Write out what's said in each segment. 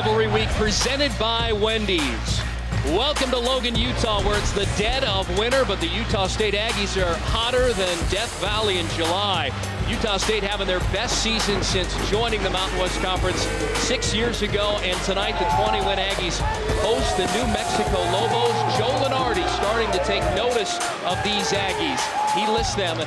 Rivalry Week presented by Wendy's. Welcome to Logan, Utah, where it's the dead of winter, but the Utah State Aggies are hotter than Death Valley in July. Utah State having their best season since joining the Mountain West Conference 6 years ago, and tonight the 20-win Aggies host the New Mexico Lobos. Joe Lenardi starting to take notice of these Aggies. He lists them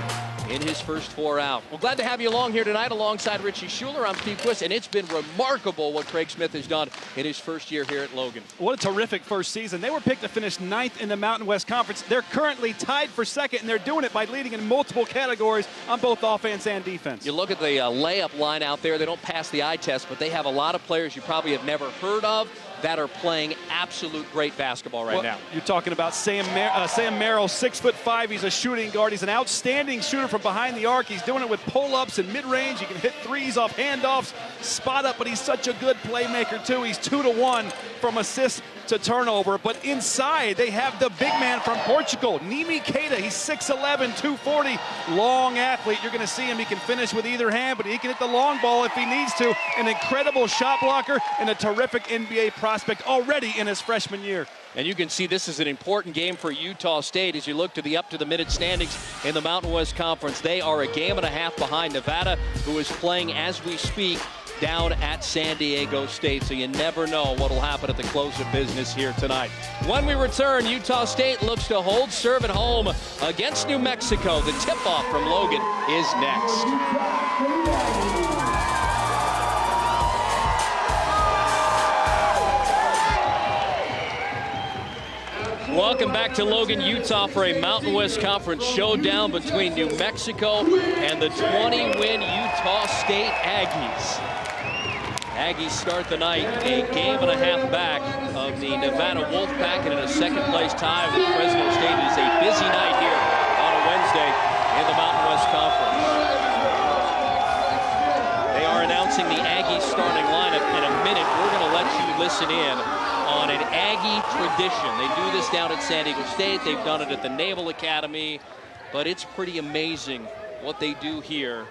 in his first four out. Well, glad to have you along here tonight alongside Richie Schuler. I'm Steve Quist, and it's been remarkable what Craig Smith has done in his first year here at Logan. What a terrific first season. They were picked to finish 9th in the Mountain West Conference. They're currently tied for second, and they're doing it by leading in multiple categories on both offense and defense. You look at the layup line out there. They don't pass the eye test, but they have a lot of players you probably have never heard of that are playing absolute great basketball right now. You're talking about Sam Merrill, 6'5". He's a shooting guard. He's an outstanding shooter from behind the arc. He's doing it with pull-ups and mid-range. He can hit threes off handoffs, spot up, but he's such a good playmaker too. He's 2-to-1 from assist to turnover. But inside, they have the big man from Portugal, Nimi Keita. He's 6'11", 240, long athlete. You're going to see him. He can finish with either hand, but he can hit the long ball if he needs to. An incredible shot blocker and a terrific NBA prospect already in his freshman year. And you can see this is an important game for Utah State as you look to the up-to-the-minute standings in the Mountain West Conference. They are a game and a half behind Nevada, who is playing as we speak down at San Diego State. So you never know what will happen at the close of business here tonight. When we return, Utah State looks to hold serve at home against New Mexico. The tip-off from Logan is next. Welcome back to Logan, Utah for a Mountain West Conference showdown between New Mexico and the 20-win Utah State Aggies. Aggies start the night a game and a half back of the Nevada Wolfpack, and in a second-place tie with Fresno State. It is a busy night here on a Wednesday in the Mountain West Conference. They are announcing the Aggies starting lineup in a minute. We're going to let you listen in on an Aggie tradition. They do this down at San Diego State. They've done it at the Naval Academy, but it's pretty amazing what they do here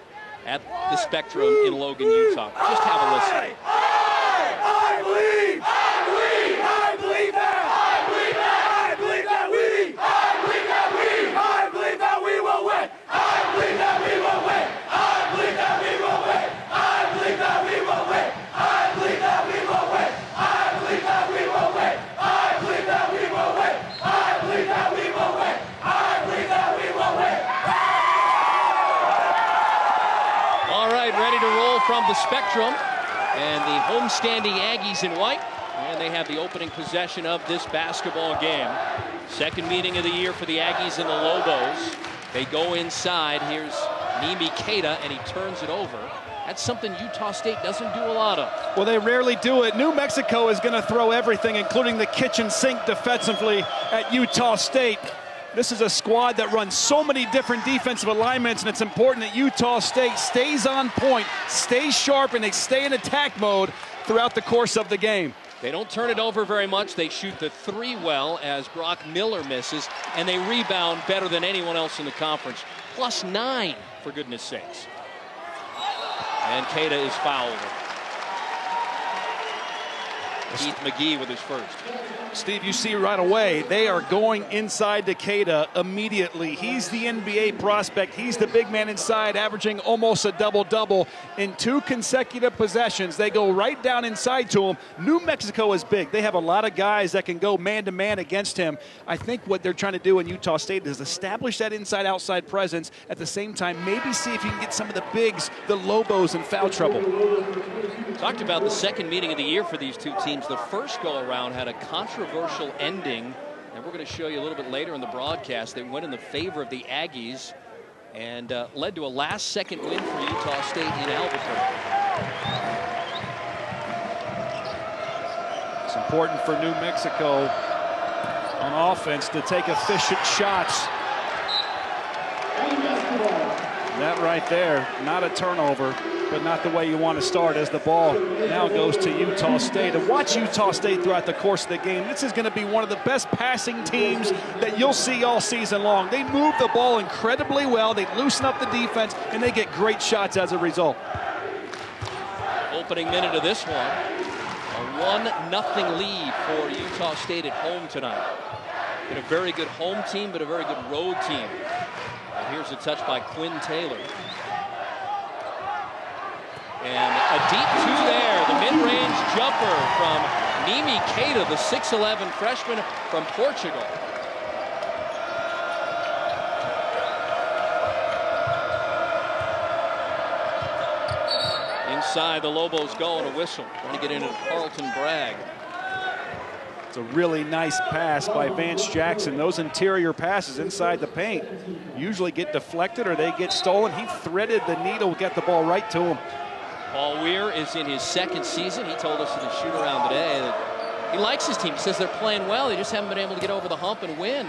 at the Spectrum in Logan, Utah. Just have a listen. I believe that we will win. I believe that we will win. I believe that we will win. I believe that we will win. I believe that we will win. I believe that we will win. I believe that we will win. I believe that we will win. I believe that we will win. All right, ready to roll from the Spectrum, and the homestanding Aggies in white, and they have the opening possession of this basketball game. Second meeting of the year for the Aggies and the Lobos. They go inside. Here's Nimi Keita, and he turns it over. That's something Utah State doesn't do a lot of. Well, they rarely do it. New Mexico is going to throw everything, including the kitchen sink defensively at Utah State. This is a squad that runs so many different defensive alignments, and it's important that Utah State stays on point, stays sharp, and they stay in attack mode throughout the course of the game. They don't turn it over very much. They shoot the three well as Brock Miller misses, and they rebound better than anyone else in the conference. +9, for goodness sakes. And Keita is fouled. Keith McGee with his first. Steve, you see right away, they are going inside to Keita immediately. He's the NBA prospect. He's the big man inside, averaging almost a double-double in 2 consecutive possessions. They go right down inside to him. New Mexico is big. They have a lot of guys that can go man-to-man against him. I think what they're trying to do in Utah State is establish that inside-outside presence. At the same time, maybe see if you can get some of the bigs, the Lobos, in foul trouble. Talked about the second meeting of the year for these two teams. The first go-around had a controversial ending, and we're going to show you a little bit later in the broadcast. They went in the favor of the Aggies and led to a last-second win for Utah State in Albuquerque. It's important for New Mexico on offense to take efficient shots. That right there, not a turnover, but not the way you want to start as the ball now goes to Utah State. And watch Utah State throughout the course of the game. This is going to be one of the best passing teams that you'll see all season long. They move the ball incredibly well. They loosen up the defense, and they get great shots as a result. Opening minute of this one. A 1-0 lead for Utah State at home tonight. Been a very good home team, but a very good road team. And here's a touch by Quinn Taylor. And a deep two there. The mid-range jumper from Nimi Keita, the 6'11 freshman from Portugal. Inside, the Lobos go on a whistle. Trying to get into Carlton Bragg. It's a really nice pass by Vance Jackson. Those interior passes inside the paint usually get deflected or they get stolen. He threaded the needle, got the ball right to him. Paul Weir is in his second season. He told us in the shoot-around today that he likes his team. He says they're playing well. They just haven't been able to get over the hump and win.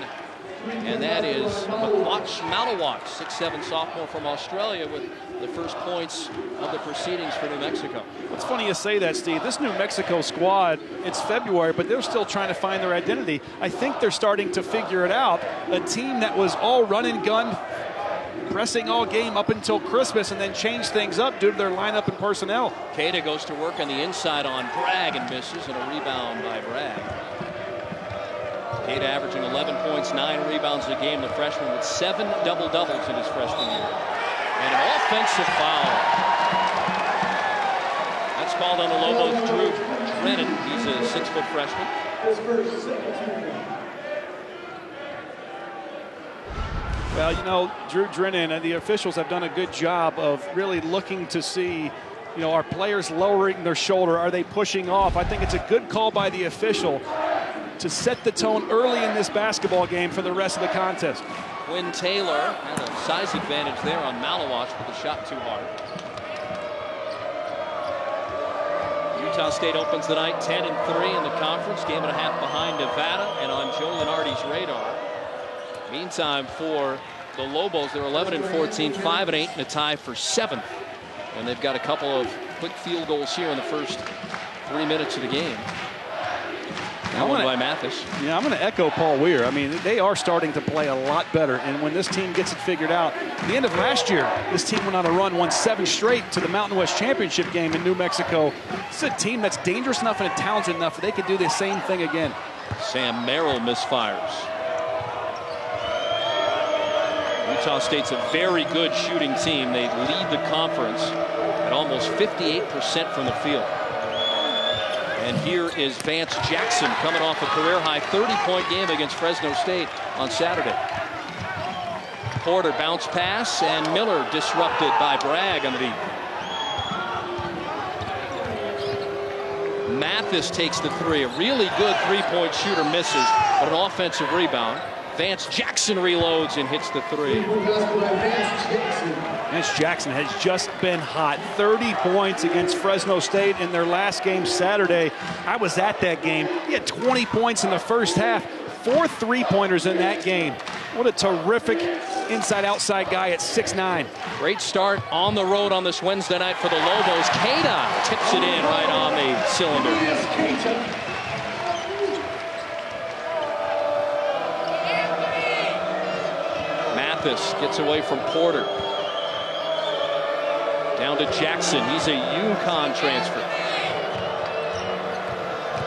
And that is Makwach Malawach, 6'7 sophomore from Australia, with the first points of the proceedings for New Mexico. It's funny you say that, Steve. This New Mexico squad, it's February, but they're still trying to find their identity. I think they're starting to figure it out. A team that was all run and gun, pressing all game up until Christmas, and then changed things up due to their lineup and personnel. Keita goes to work on the inside on Bragg and misses, and a rebound by Bragg. Keita averaging 11 points, 9 rebounds a game. The freshman with 7 double-doubles in his freshman year. And an offensive foul. That's called on the Lobos' Drew Drennan. He's a 6-foot freshman. Well, you know, Drew Drennan and the officials have done a good job of really looking to see, you know, are players lowering their shoulder? Are they pushing off? I think it's a good call by the official to set the tone early in this basketball game for the rest of the contest. Quinn Taylor had a size advantage there on Malawach, but the shot too hard. Utah State opens the night 10-3 in the conference, game and a half behind Nevada and on Joe Lunardi's radar. Meantime, for the Lobos, they're 11-14, 5-8, and a tie for 7th. And they've got a couple of quick field goals here in the first 3 minutes of the game. That one by Mathis. Yeah, I'm going to echo Paul Weir. I mean, they are starting to play a lot better. And when this team gets it figured out, at the end of last year, this team went on a run, won 7 straight to the Mountain West Championship game in New Mexico. It's a team that's dangerous enough and talented enough that they could do the same thing again. Sam Merrill misfires. Utah State's a very good shooting team. They lead the conference at almost 58% from the field. And here is Vance Jackson coming off a career-high 30-point game against Fresno State on Saturday. Porter bounce pass, and Miller disrupted by Bragg on the deep. Mathis takes the three. A really good three-point shooter misses, but an offensive rebound. Vance Jackson reloads and hits the three. Vance Jackson has just been hot. 30 points against Fresno State in their last game Saturday. I was at that game. He had 20 points in the first half. 4 3-pointers in that game. What a terrific inside-outside guy at 6'9". Great start on the road on this Wednesday night for the Lobos. Keita tips it in right on the cylinder. Mathis gets away from Porter. Down to Jackson. He's a UConn transfer.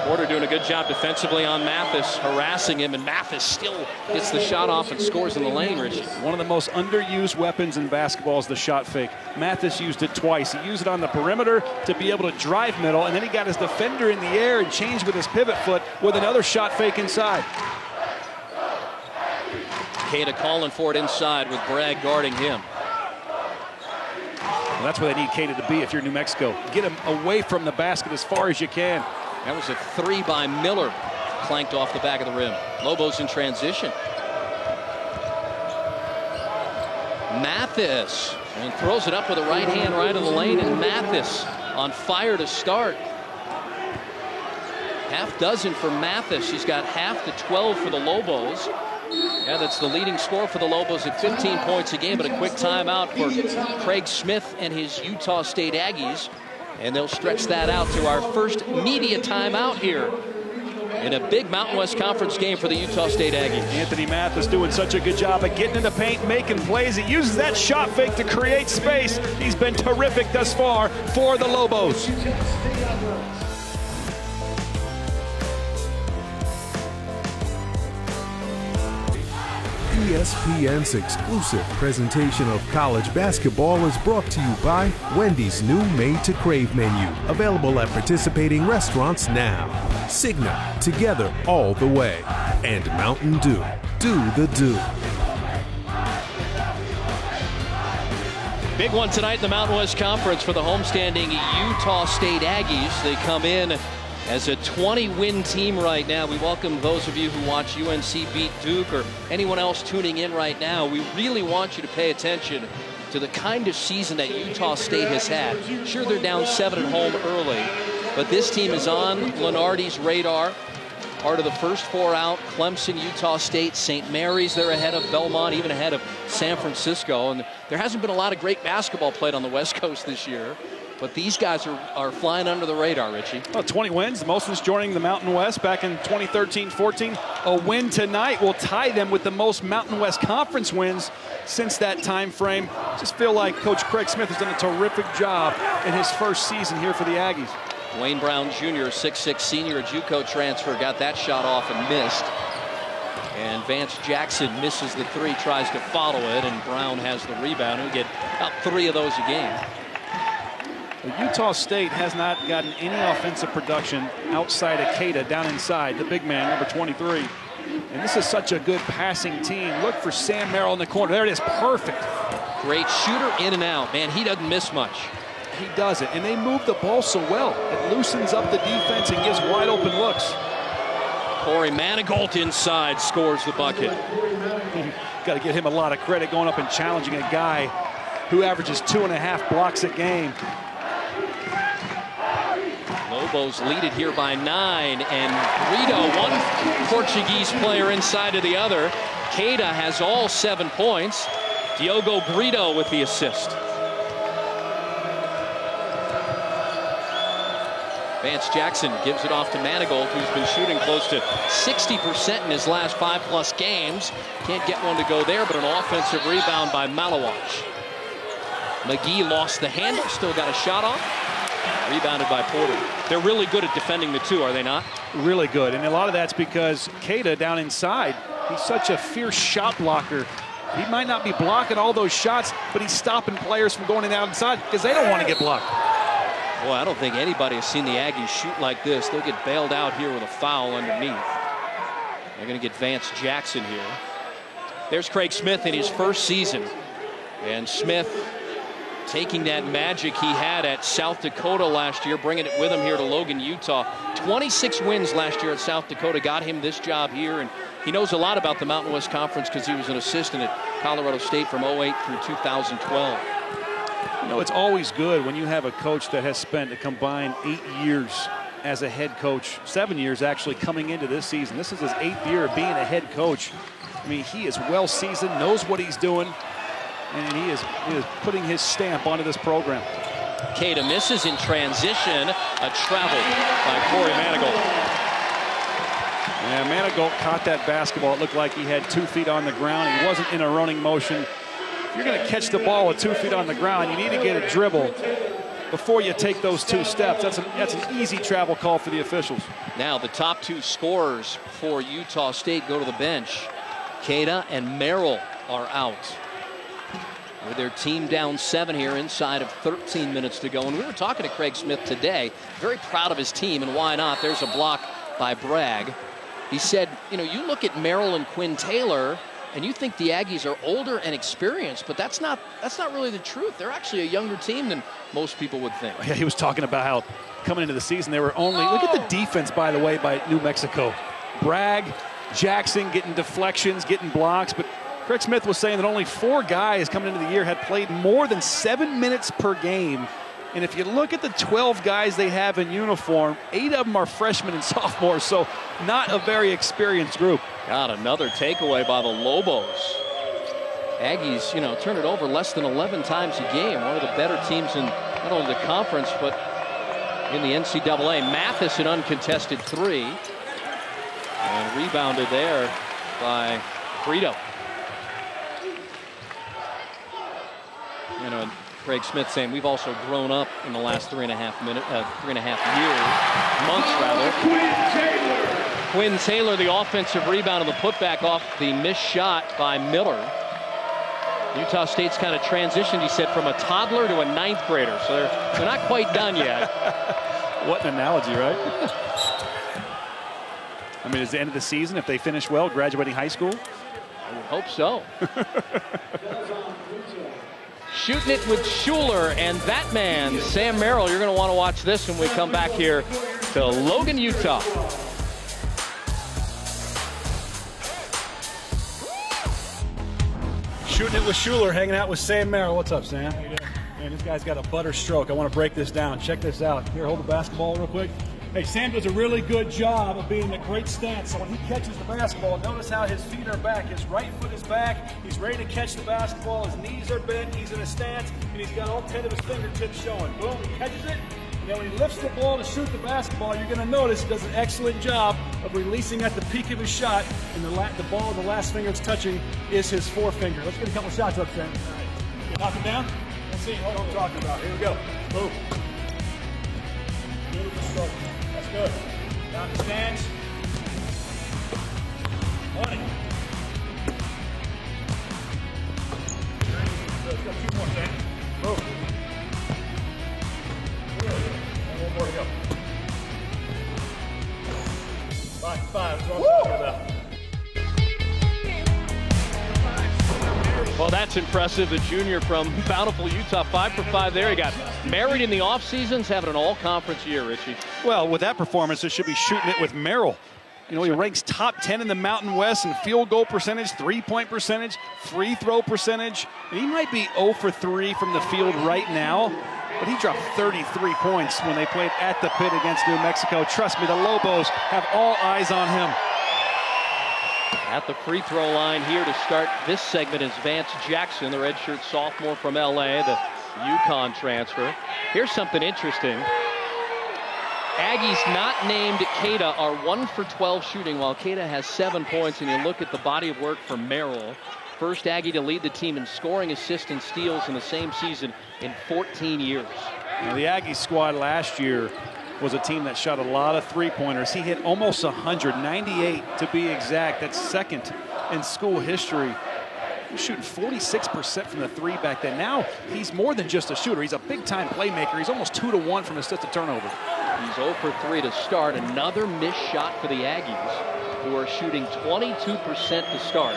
Porter doing a good job defensively on Mathis, harassing him, and Mathis still gets the shot off and scores in the lane, Richie. One of the most underused weapons in basketball is the shot fake. Mathis used it twice. He used it on the perimeter to be able to drive middle, and then he got his defender in the air and changed with his pivot foot with another shot fake inside. Keita calling for it inside with Bragg guarding him. Well, that's where they need Keita to be if you're New Mexico. Get him away from the basket as far as you can. That was a three by Miller, clanked off the back of the rim. Lobos in transition. Mathis, and throws it up with the right hand right in the lane, and Mathis on fire to start. Half dozen for Mathis. He's got half to 12 for the Lobos. Yeah, that's the leading scorer for the Lobos at 15 points a game, but a quick timeout for Craig Smith and his Utah State Aggies. And they'll stretch that out to our first media timeout here in a big Mountain West Conference game for the Utah State Aggies. Anthony Mathis doing such a good job of getting in the paint, making plays. He uses that shot fake to create space. He's been terrific thus far for the Lobos. ESPN's exclusive presentation of college basketball is brought to you by Wendy's new Made to Crave menu, available at participating restaurants now. Cigna, together all the way. And Mountain Dew, do the do. Big one tonight in the Mountain West Conference for the homestanding Utah State Aggies. They come in as a 20-win team right now. We welcome those of you who watch UNC beat Duke or anyone else tuning in right now. We really want you to pay attention to the kind of season that Utah State has had. Sure, they're down 7 at home early, but this team is on Lenardi's radar. Part of the first 4 out, Clemson, Utah State, St. Mary's, they're ahead of Belmont, even ahead of San Francisco. And there hasn't been a lot of great basketball played on the West Coast this year. But these guys are flying under the radar, Richie. Well, 20 wins, the most since joining the Mountain West back in 2013-14. A win tonight will tie them with the most Mountain West Conference wins since that time frame. Just feel like Coach Craig Smith has done a terrific job in his first season here for the Aggies. Wayne Brown Jr., 6'6" senior, a JUCO transfer, got that shot off and missed. And Vance Jackson misses the 3, tries to follow it, and Brown has the rebound. He'll get about 3 of those a game. Utah State has not gotten any offensive production outside of Keita down inside, the big man, number 23. And this is such a good passing team. Look for Sam Merrill in the corner. There it is, perfect. Great shooter in and out. Man, he doesn't miss much. He does it, and they move the ball so well. It loosens up the defense and gives wide open looks. Corey Manigault inside scores the bucket. Got to give him a lot of credit going up and challenging a guy who averages 2.5 blocks a game. Lobos lead it here by 9, and Brito, one Portuguese player inside of the other. Keita has all 7 points. Diogo Brito with the assist. Vance Jackson gives it off to Manigault, who's been shooting close to 60% in his last 5+ games. Can't get one to go there, but an offensive rebound by Malawach. McGee lost the handle, still got a shot off. Rebounded by Porter. They're really good at defending the 2, are they not? Really good, and a lot of that's because Keita down inside, he's such a fierce shot blocker. He might not be blocking all those shots, but he's stopping players from going in outside because they don't want to get blocked. Boy, I don't think anybody has seen the Aggies shoot like this. They'll get bailed out here with a foul underneath. They're going to get Vance Jackson here. There's Craig Smith in his first season. And Smith taking that magic he had at South Dakota last year, bringing it with him here to Logan, Utah. 26 wins last year at South Dakota got him this job here, and he knows a lot about the Mountain West Conference because he was an assistant at Colorado State from 08 through 2012. You know, it's always good when you have a coach that has spent a combined 8 years as a head coach, 7 years actually coming into this season. This is his 8th year of being a head coach. I mean, he is well seasoned, knows what he's doing, and he is putting his stamp onto this program. Keita misses in transition, a travel by Corey Manigault. Yeah, Manigault caught that basketball. It looked like he had 2 feet on the ground. He wasn't in a running motion. If you're going to catch the ball with 2 feet on the ground, you need to get a dribble before you take those 2 steps. That's an easy travel call for the officials. Now the top 2 scorers for Utah State go to the bench. Keita and Merrill are out, with their team down 7 here inside of 13 minutes to go. And we were talking to Craig Smith today, very proud of his team, and why not? There's a block by Bragg. He said, you know, you look at Merrill and Quinn Taylor, and you think the Aggies are older and experienced, but that's not really the truth. They're actually a younger team than most people would think. Yeah, he was talking about how coming into the season they were only, look at the defense, by the way, by New Mexico. Bragg, Jackson getting deflections, getting blocks, but Craig Smith was saying that only 4 guys coming into the year had played more than 7 minutes per game. And if you look at the 12 guys they have in uniform, 8 of them are freshmen and sophomores, so not a very experienced group. Got another takeaway by the Lobos. Aggies, you know, turn it over less than 11 times a game. One of the better teams in not only the conference, but in the NCAA. Mathis an uncontested 3. And rebounded there by Brito. You know, Craig Smith saying we've also grown up in the last 3.5 years, months rather. Quinn Taylor, the offensive rebound and the putback off the missed shot by Miller. Utah State's kind of transitioned, he said, from a toddler to a 9th grader. So they're not quite done yet. What an analogy, right? I mean, it's the end of the season if they finish well, graduating high school. I would hope so. Shooting it with Schuler and that man, Sam Merrill. You're going to want to watch this when we come back here to Logan, Utah. Shooting it with Schuler, hanging out with Sam Merrill. What's up, Sam? How you doing? Man, this guy's got a butter stroke. I want to break this down. Check this out. Here, hold the basketball real quick. Hey, Sam does a really good job of being in a great stance. So when he catches the basketball, notice how his feet are back. His right foot is back. He's ready to catch the basketball. His knees are bent. He's in a stance, and he's got all 10 of his fingertips showing. Boom, he catches it. And then when he lifts the ball to shoot the basketball, you're going to notice he does an excellent job of releasing at the peak of his shot. And the ball, the last finger it's touching is his forefinger. Let's get a couple shots up, Sam. You knock him down? Let's see what I'm talking about. Here we go. Boom. Beautiful stroke. That's good. Down the stands. Money. Let's go 2 more, Sam. Boom. One more to go. 5, that's what I'm talking about. Well, that's impressive. The junior from Bountiful, Utah, 5 for 5 there. He got married in the offseasons, having an all-conference year, Richie. Well, with that performance, it should be shooting it with Merrill. You know, he ranks top 10 in the Mountain West in field goal percentage, three-point percentage, free throw percentage. And he might be 0 for 3 from the field right now, but he dropped 33 points when they played at the pit against New Mexico. Trust me, the Lobos have all eyes on him. At the free throw line here to start this segment is Vance Jackson, the redshirt sophomore from LA, the UConn transfer. Here's something interesting. Aggies not named Keita are 1 for 12 shooting, while Keita has 7 points. And you look at the body of work for Merrill. First Aggie to lead the team in scoring, assists, and steals in the same season in 14 years. Now, the Aggie squad last year was a team that shot a lot of three-pointers. He hit almost 100, 98 to be exact. That's second in school history. He was shooting 46% from the three back then. Now he's more than just a shooter. He's a big-time playmaker. He's almost 2 to 1 from assist to turnover. He's 0 for 3 to start. Another missed shot for the Aggies, who are shooting 22% to start.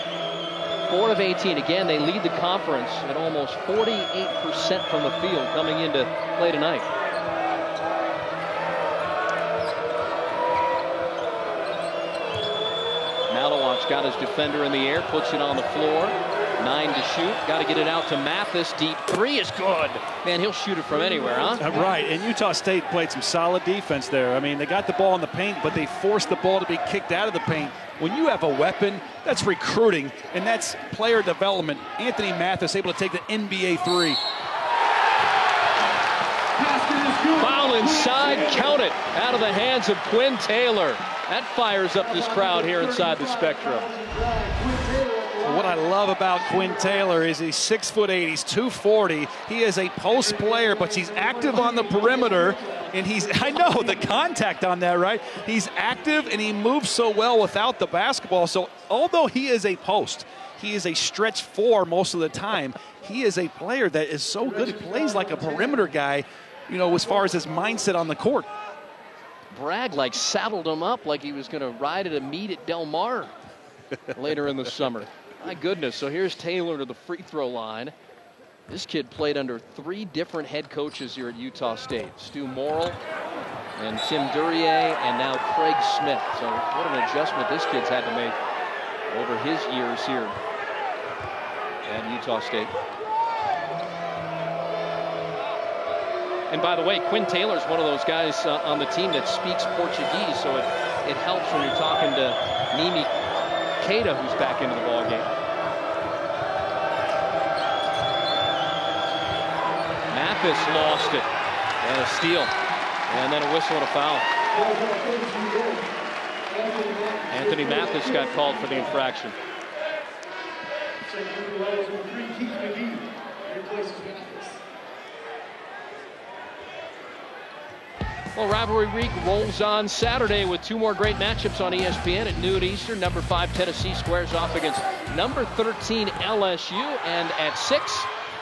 4 of 18. Again, they lead the conference at almost 48% from the field coming into play tonight. Malawatch got his defender in the air, puts it on the floor. 9 to shoot. Got to get it out to Mathis. Deep 3 is good. Man, he'll shoot it from anywhere, huh? Right, and Utah State played some solid defense there. I mean, they got the ball in the paint, but they forced the ball to be kicked out of the paint. When you have a weapon, that's recruiting, and that's player development. Anthony Mathis able to take the NBA 3. Foul inside, count it. Out of the hands of Quinn Taylor. That fires up this crowd here inside the Spectrum. What I love about Quinn Taylor is he's 6'8", he's 240. He is a post player, but he's active on the perimeter. And I know the contact on that, right? He's active and he moves so well without the basketball. So although he is a post, he is a stretch 4 most of the time. He is a player that is so good. He plays like a perimeter guy, you know, as far as his mindset on the court. Bragg like saddled him up like he was going to ride at a meet at Del Mar later in the summer. My goodness. So here's Taylor to the free throw line. This kid played under 3 different head coaches here at Utah State. Stu Morrill and Tim Duryea and now Craig Smith. So what an adjustment this kid's had to make over his years here at Utah State. And by the way, Quinn Taylor's one of those guys on the team that speaks Portuguese, so it helps when you're talking to Nimi Keita, who's back into the ballgame. Mathis lost it, and a steal, and then a whistle and a foul. Anthony Mathis got called for the infraction. Well, Rivalry Week rolls on Saturday with 2 more great matchups on ESPN at noon Eastern. Number 5 Tennessee squares off against number 13 LSU, and at 6,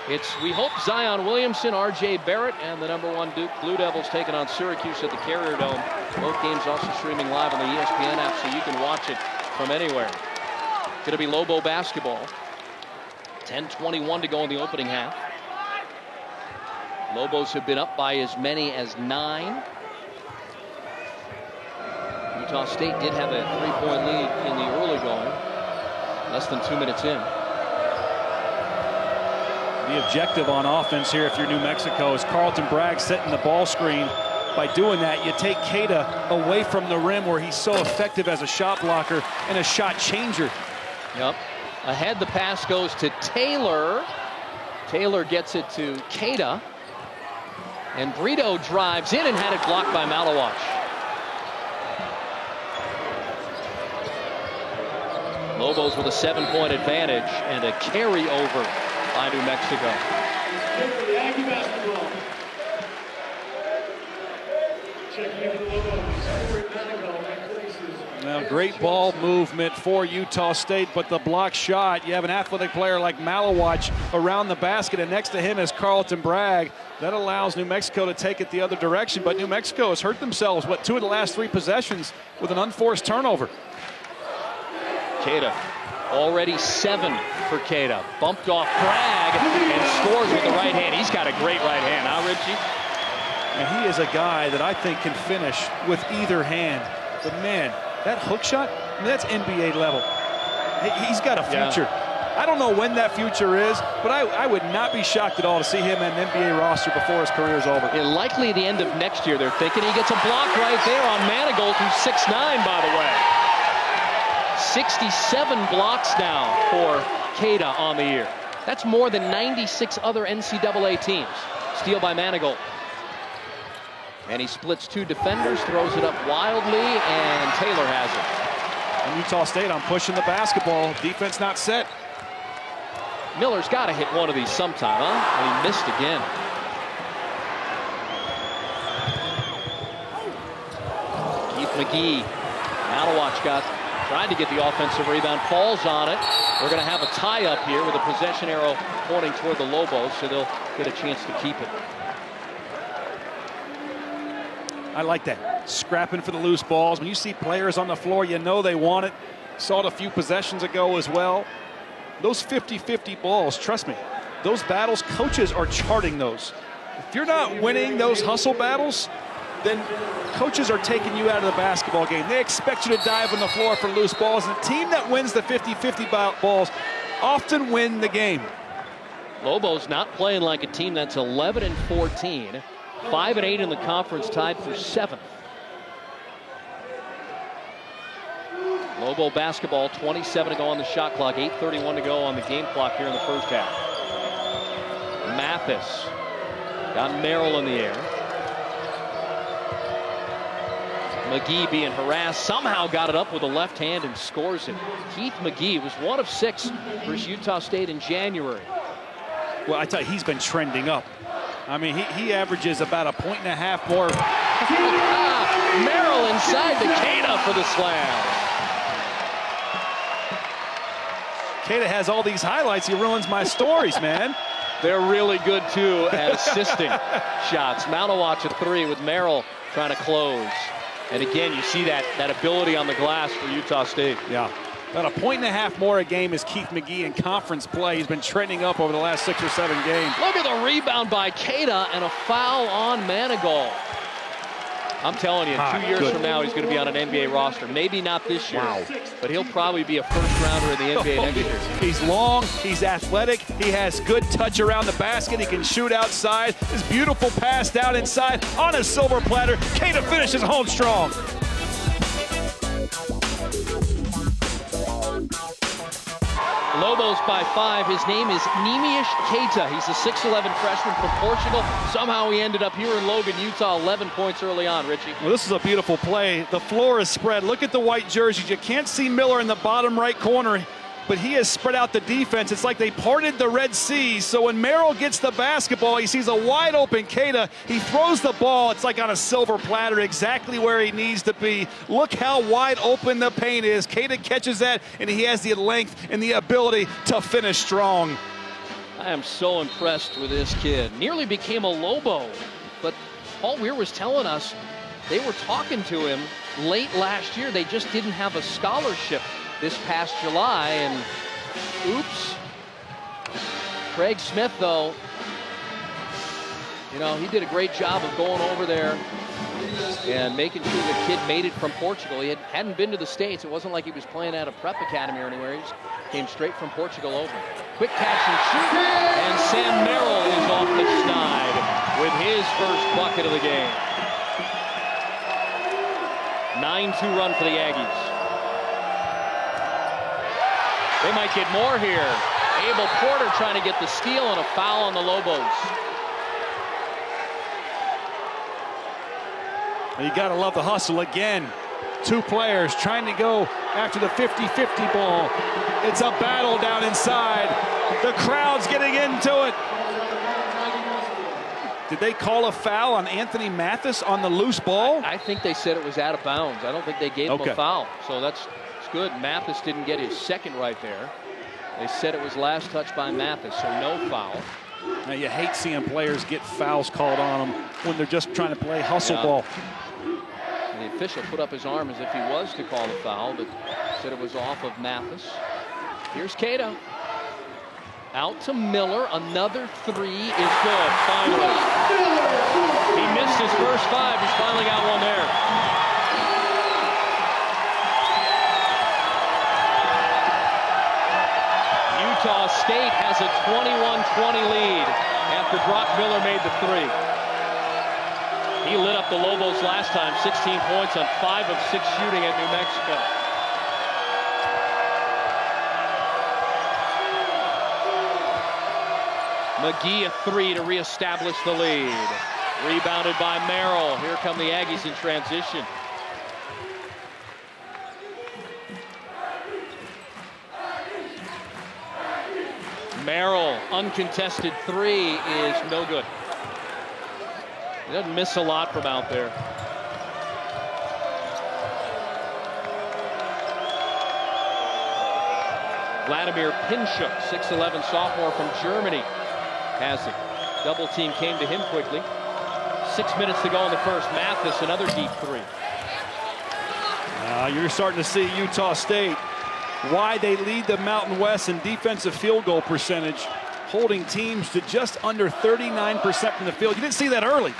it's, we hope, Zion Williamson, R.J. Barrett, and the number 1 Duke Blue Devils taking on Syracuse at the Carrier Dome. Both games also streaming live on the ESPN app, so you can watch it from anywhere. It's going to be Lobo basketball. 10:21 to go in the opening half. Lobos have been up by as many as 9. Utah State did have a 3-point lead in the early going. Less than 2 minutes in. The objective on offense here, if you're New Mexico, is Carlton Bragg setting the ball screen. By doing that, you take Keita away from the rim, where he's so effective as a shot blocker and a shot changer. Yep. Ahead, the pass goes to Taylor. Taylor gets it to Keita. And Brito drives in and had it blocked by Malawach. Lobos with a 7-point advantage and a carryover by New Mexico. Now, great ball movement for Utah State, but the block shot, you have an athletic player like Malawach around the basket, and next to him is Carlton Bragg. That allows New Mexico to take it the other direction, but New Mexico has hurt themselves, 2 of the last 3 possessions with an unforced turnover. Keita, already 7 for Keita. Bumped off Bragg and scores with the right hand. He's got a great right hand, huh, Richie? And he is a guy that I think can finish with either hand. But man, that hook shot, I mean, that's NBA level. He's got a future. Yeah. I don't know when that future is, but I would not be shocked at all to see him in an NBA roster before his career is over. And likely the end of next year, they're thinking. He gets a block right there on Manigault, who's 6'9", by the way. 67 blocks now for Keita on the year. That's more than 96 other NCAA teams. Steal by Manigault. And he splits 2 defenders, throws it up wildly, and Taylor has it. And Utah State, I'm pushing the basketball. Defense not set. Miller's got to hit one of these sometime, huh? And he missed again. Keith McGee. Malawach tried to get the offensive rebound, falls on it. We're going to have a tie-up here with a possession arrow pointing toward the Lobos, so they'll get a chance to keep it. I like that. Scrapping for the loose balls. When you see players on the floor, you know they want it. Saw it a few possessions ago as well. Those 50-50 balls, trust me, those battles, coaches are charting those. If you're not winning those hustle battles, then coaches are taking you out of the basketball game. They expect you to dive on the floor for loose balls, and the team that wins the 50-50 balls often win the game. Lobos not playing like a team that's 11-14. 5-8 in the conference, tied for 7th. Lobo basketball, 27 to go on the shot clock, 8:31 to go on the game clock here in the first half. Mathis got Merrill in the air. McGee being harassed, somehow got it up with the left hand and scores it. Keith McGee was 1 of 6 versus Utah State in January. Well, I tell you, he's been trending up. I mean, he averages about 1.5 points more. Merrill inside the Keita for the slam. Keita has all these highlights. He ruins my stories, man. They're really good, too, at assisting shots. Malawach at 3 with Merrill trying to close. And again, you see that ability on the glass for Utah State. Yeah. About 1.5 points more a game is Keith McGee in conference play. He's been trending up over the last 6 or 7 games. Look at the rebound by Keita and a foul on Manigault. I'm telling you, 2 years from now, he's going to be on an NBA roster. Maybe not this year, but he'll probably be a first-rounder in the NBA next year. He's long, he's athletic, he has good touch around the basket, he can shoot outside. This beautiful pass down inside on a silver platter. Keita finishes home strong. Lobos by 5. His name is Neemias Keita. He's a 6'11 freshman from Portugal. Somehow he ended up here in Logan, Utah. 11 points early on, Richie. Well, this is a beautiful play. The floor is spread. Look at the white jerseys. You can't see Miller in the bottom right corner. but he has spread out the defense. It's like they parted the Red Sea. So when Merrill gets the basketball, he sees a wide open Keita. He throws the ball. It's like on a silver platter, exactly where he needs to be. Look how wide open the paint is. Keita catches that, and he has the length and the ability to finish strong. I am so impressed with this kid. Nearly became a Lobo, but Paul Weir was telling us they were talking to him late last year. They just didn't have a scholarship this past July, and oops. Craig Smith, though, you know, he did a great job of going over there and making sure the kid made it from Portugal. He hadn't been to the States. It wasn't like he was playing at a prep academy or anywhere. He just came straight from Portugal over. Quick catch and shoot, and Sam Merrill is off the snide with his first bucket of the game. 9-2 run for the Aggies. They might get more here. Abel Porter trying to get the steal and a foul on the Lobos. You got to love the hustle again. Two players trying to go after the 50-50 ball. It's a battle down inside. The crowd's getting into it. Did they call a foul on Anthony Mathis on the loose ball? I think they said it was out of bounds. I don't think they gave him a foul. So that's good. Mathis didn't get his second right there. They said it was last touch by Mathis, so no foul. Now you hate seeing players get fouls called on them when they're just trying to play hustle ball. And the official put up his arm as if he was to call the foul, but said it was off of Mathis. Here's Keita. Out to Miller. Another three is good, finally. He missed his first five. He's finally got one there. Utah State has a 21-20 lead after Brock Miller made the three. He lit up the Lobos last time, 16 points on 5 of 6 shooting at New Mexico. McGee a three to reestablish the lead. Rebounded by Merrill. Here come the Aggies in transition. Merrill, uncontested three is no good. He doesn't miss a lot from out there. Vladimir Pinchuk, 6'11" sophomore from Germany, has it. Double team came to him quickly. 6 minutes to go in the first. Mathis, another deep three. You're starting to see Utah State, why they lead the Mountain West in defensive field goal percentage, holding teams to just under 39% from the field. You didn't see that early,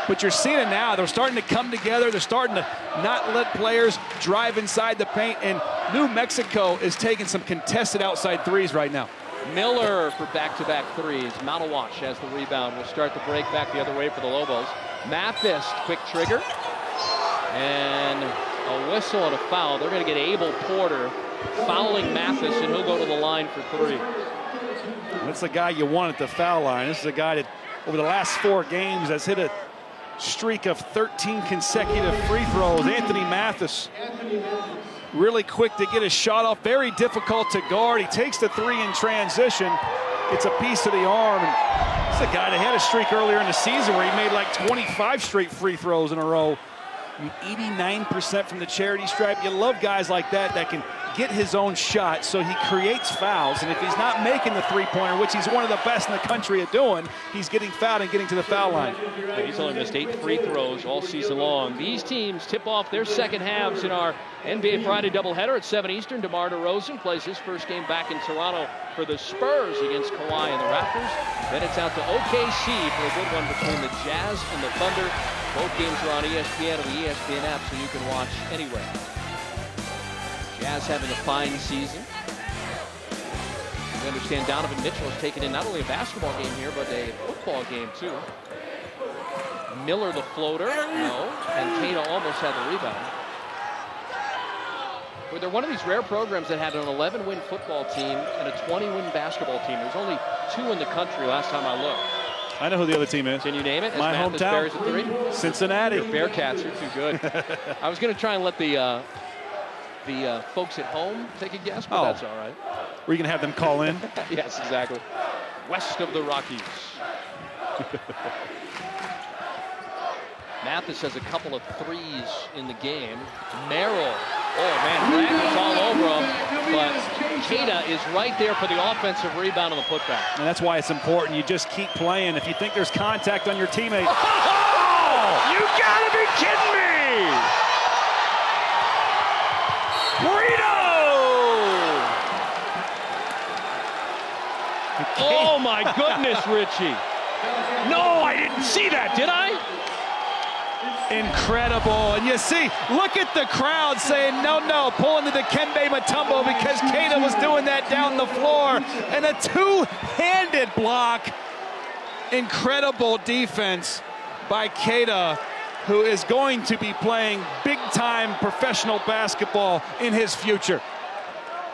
but you're seeing it now. They're starting to come together. They're starting to not let players drive inside the paint, and New Mexico is taking some contested outside threes right now. Miller for back-to-back threes. Matawash has the rebound. Will start the break back the other way for the Lobos. Mathis, quick trigger. And a whistle and a foul. They're going to get Abel Porter fouling Mathis, and he'll go to the line for three. That's the guy you want at the foul line. This is a guy that over the last 4 games has hit a streak of 13 consecutive free throws. Anthony Mathis, really quick to get his shot off. Very difficult to guard. He takes the three in transition. It's a piece of the arm. And this is a guy that had a streak earlier in the season where he made like 25 straight free throws in a row. 89% from the charity stripe. You love guys like that can get his own shot, so he creates fouls. And if he's not making the three-pointer, which he's one of the best in the country at doing, he's getting fouled and getting to the foul line. He's only missed 8 free throws all season long. These teams tip off their second halves in our NBA Friday doubleheader at 7 Eastern. DeMar DeRozan plays his first game back in Toronto for the Spurs against Kawhi and the Raptors. Then it's out to OKC for a good one between the Jazz and the Thunder. Both games are on ESPN and the ESPN app, so you can watch anywhere. Jazz having a fine season. We understand Donovan Mitchell has taken in not only a basketball game here, but a football game too. Miller the floater, no, and Keita almost had the rebound. But they're one of these rare programs that had an 11-win football team and a 20-win basketball team. There's only 2 in the country last time I looked. I know who the other team is. Can you name it? My hometown, Cincinnati. Your Bearcats are too good. I was going to try and let the folks at home take a guess, but that's all right. Were you going to have them call in? Yes, exactly. West of the Rockies. Mathis has a couple of threes in the game. Merrill, oh man, Bragg all over him, but Keita is right there for the offensive rebound on the putback. And that's why it's important. You just keep playing. If you think there's contact on your teammate. Oh! You gotta be kidding me! Burrito! Oh my goodness, Richie. No, I didn't see that, did I? Incredible. And you see, look at the crowd saying, no, no, pulling to Dikembe Mutombo because Keita was doing that down the floor. And a two-handed block. Incredible defense by Keita, who is going to be playing big-time professional basketball in his future.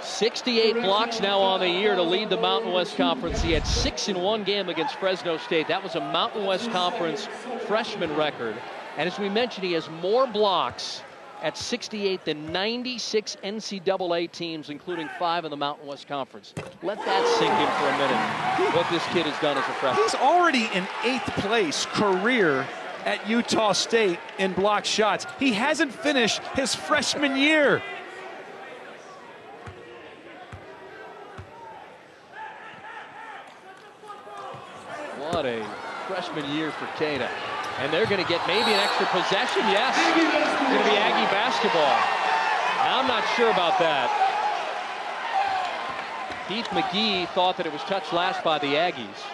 68 blocks now on the year to lead the Mountain West Conference. He had 6 in one game against Fresno State. That was a Mountain West Conference freshman record. And as we mentioned, he has more blocks at 68 than 96 NCAA teams, including 5 in the Mountain West Conference. Let that sink in for a minute, what this kid has done as a freshman. He's already in 8th place career at Utah State in block shots. He hasn't finished his freshman year. What a freshman year for Keita. And they're going to get maybe an extra possession. Yes, it's going to be Aggie basketball. I'm not sure about that. Heath McGee thought that it was touched last by the Aggies.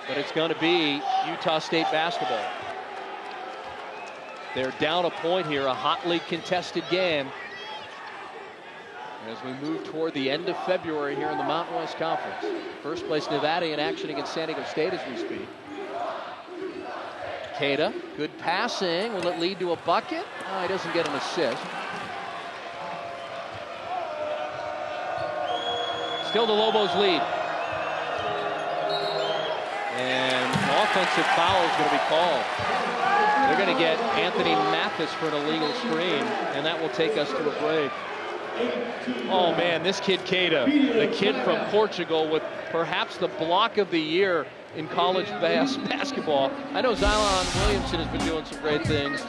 But it's going to be Utah State basketball. They're down a point here, a hotly contested game. As we move toward the end of February here in the Mountain West Conference. First place Nevada in action against San Diego State as we speak. Keita, good passing. Will it lead to a bucket? Oh, he doesn't get an assist. Still the Lobos lead. And an offensive foul is going to be called. They're going to get Anthony Mathis for an illegal screen, and that will take us to a break. Oh man, this kid Keita, the kid from Portugal with perhaps the block of the year in college basketball. I know Zion Williamson has been doing some great things,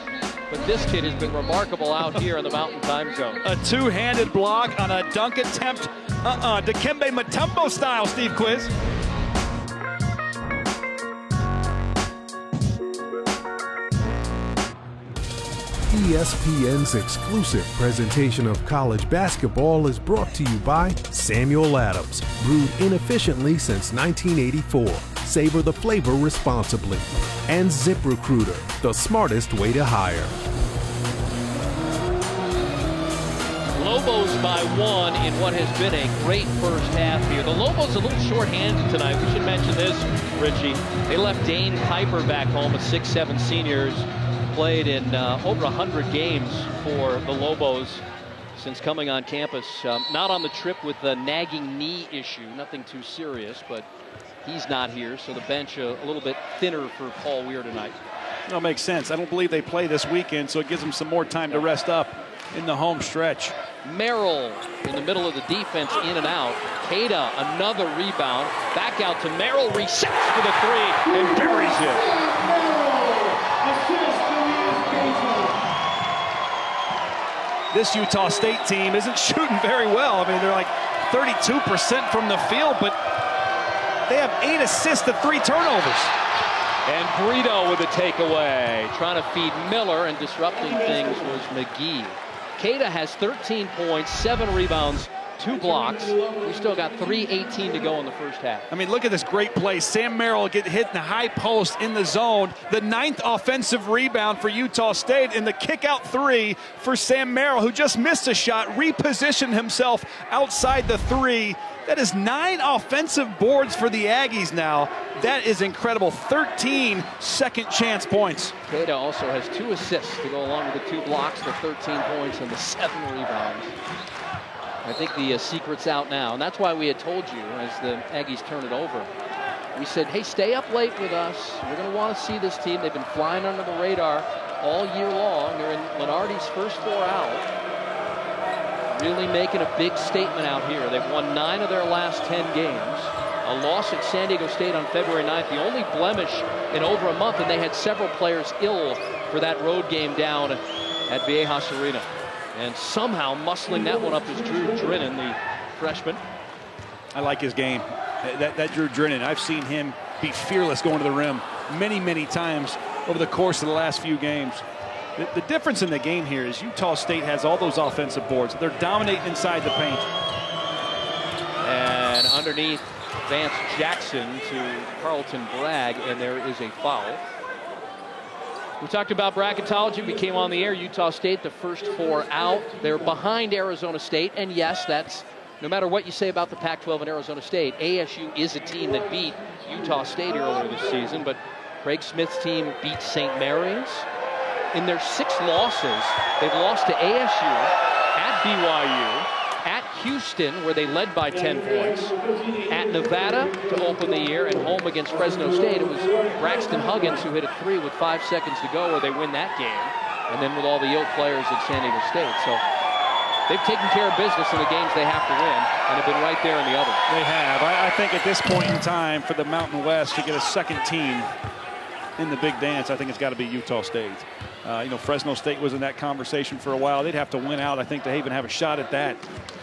but this kid has been remarkable out here in the Mountain Time Zone. A two-handed block on a dunk attempt. Dikembe Mutombo style, Steve Quiz. ESPN's exclusive presentation of college basketball is brought to you by Samuel Adams, brewed inefficiently since 1984. Savor the flavor responsibly. And ZipRecruiter, the smartest way to hire. Lobos by 1 in what has been a great first half here. The Lobos a little short-handed tonight. We should mention this, Richie. They left Dane Piper back home, a 6'7" senior. Played in over 100 games for the Lobos since coming on campus. Not on the trip with the nagging knee issue. Nothing too serious, but he's not here. So the bench a little bit thinner for Paul Weir tonight. That makes sense. I don't believe they play this weekend, so it gives them some more time to rest up in the home stretch. Merrill in the middle of the defense, in and out. Keita, another rebound. Back out to Merrill, resets for the 3 and buries it. This Utah State team isn't shooting very well. I mean, they're like 32% from the field, but they have 8 assists to 3 turnovers. And Burrito with a takeaway. Trying to feed Miller, and disrupting things was McGee. Keita has 13 points, 7 rebounds, 2 blocks. We still got 3:18 to go in the first half. I mean, look at this great play. Sam Merrill get hit in the high post in the zone. The 9th offensive rebound for Utah State, and the kick out 3 for Sam Merrill, who just missed a shot, repositioned himself outside the 3. That is 9 offensive boards for the Aggies now. That is incredible. 13 second chance points. Keita also has 2 assists to go along with the 2 blocks, the 13 points, and the 7 rebounds. I think the secret's out now, and that's why we had told you as the Aggies turn it over. We said, hey, stay up late with us. We're going to want to see this team. They've been flying under the radar all year long. They're in Lenardi's first 4 out. really making a big statement out here. They've won 9 of their last 10 games. A loss at San Diego State on February 9th, the only blemish in over a month, and they had several players ill for that road game down at Viejas Arena. And somehow muscling that one up is Drew Drennan, the freshman. I like his game. That Drew Drennan, I've seen him be fearless going to the rim many, many times over the course of the last few games. The difference in the game here is Utah State has all those offensive boards. They're dominating inside the paint. And underneath, Vance Jackson to Carlton Bragg, and there is a foul. We talked about bracketology. We came on the air. Utah State, the first 4 out. They're behind Arizona State, and yes, that's no matter what you say about the Pac-12 and Arizona State, ASU is a team that beat Utah State earlier this season, but Craig Smith's team beat St. Mary's. In their 6 losses, they've lost to ASU, at BYU, at Houston, where they led by 10 points, at Nevada to open the year, and home against Fresno State. It was Braxton Huggins who hit a 3 with 5 seconds to go where they win that game, and then with all the ill players at San Diego State. So they've taken care of business in the games they have to win and have been right there in the others. They have. I think at this point in time for the Mountain West to get a second team in the big dance, I think it's got to be Utah State. You know, Fresno State was in that conversation for a while. They'd have to win out, I think, to even have a shot at that.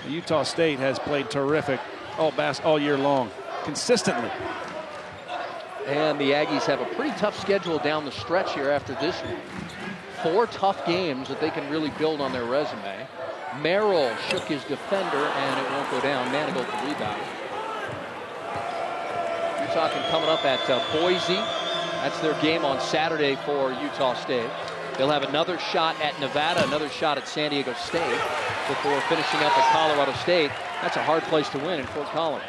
Utah State has played terrific all year long, consistently. And the Aggies have a pretty tough schedule down the stretch here after this one. 4 tough games that they can really build on their resume. Merrill shook his defender, and it won't go down. Manigault the rebound. You're talking coming up at Boise. That's their game on Saturday for Utah State. They'll have another shot at Nevada, another shot at San Diego State before finishing up at Colorado State. That's a hard place to win in Fort Collins,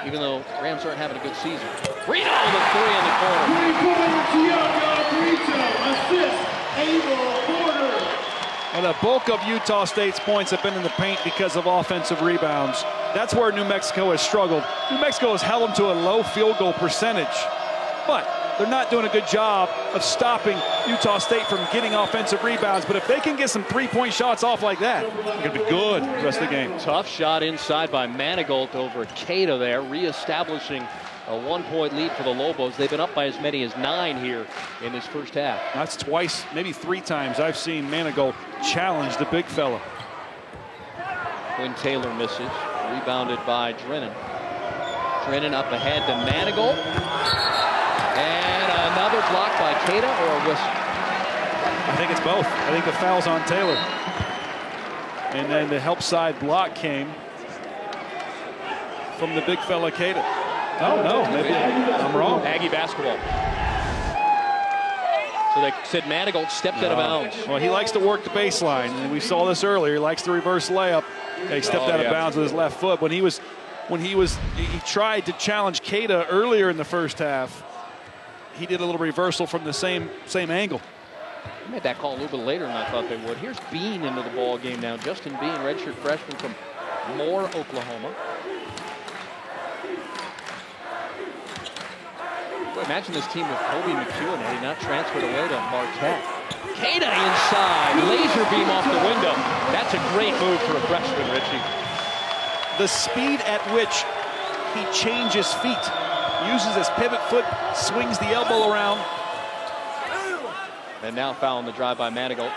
even though Rams aren't having a good season. Reno with a 3 in the corner. And the bulk of Utah State's points have been in the paint because of offensive rebounds. That's where New Mexico has struggled. New Mexico has held them to a low field goal percentage, but they're not doing a good job of stopping Utah State from getting offensive rebounds. But if they can get some 3-point shots off like that, they're going to be good the rest of the game. Tough shot inside by Manigault over Keita there, reestablishing a 1-point lead for the Lobos. They've been up by as many as 9 here in this first half. That's twice, maybe 3 times I've seen Manigault challenge the big fella. Quinn Taylor misses, rebounded by Drennan. Drennan up ahead to Manigault. And another block by Keita, or a whistle? I think it's both. I think the foul's on Taylor. And then the help side block came from the big fella Keita. Oh, no, maybe I'm wrong. Aggie basketball. So they said Manigault stepped out of bounds. Well, he likes to work the baseline, and we saw this earlier. He likes the reverse layup. He stepped out of bounds with his left foot. He tried to challenge Keita earlier in the first half. He did a little reversal from the same angle. They made that call a little bit later than I thought they would. Here's Bean into the ball game now. Justin Bean, redshirt freshman from Moore, Oklahoma. Boy, imagine this team with Kobe McEwen had he not transferred away to Marquette. Keita inside, laser beam off the window. That's a great move for a freshman, Richie. The speed at which he changes feet, uses his pivot foot, swings the elbow around. And now foul on the drive by Manigault.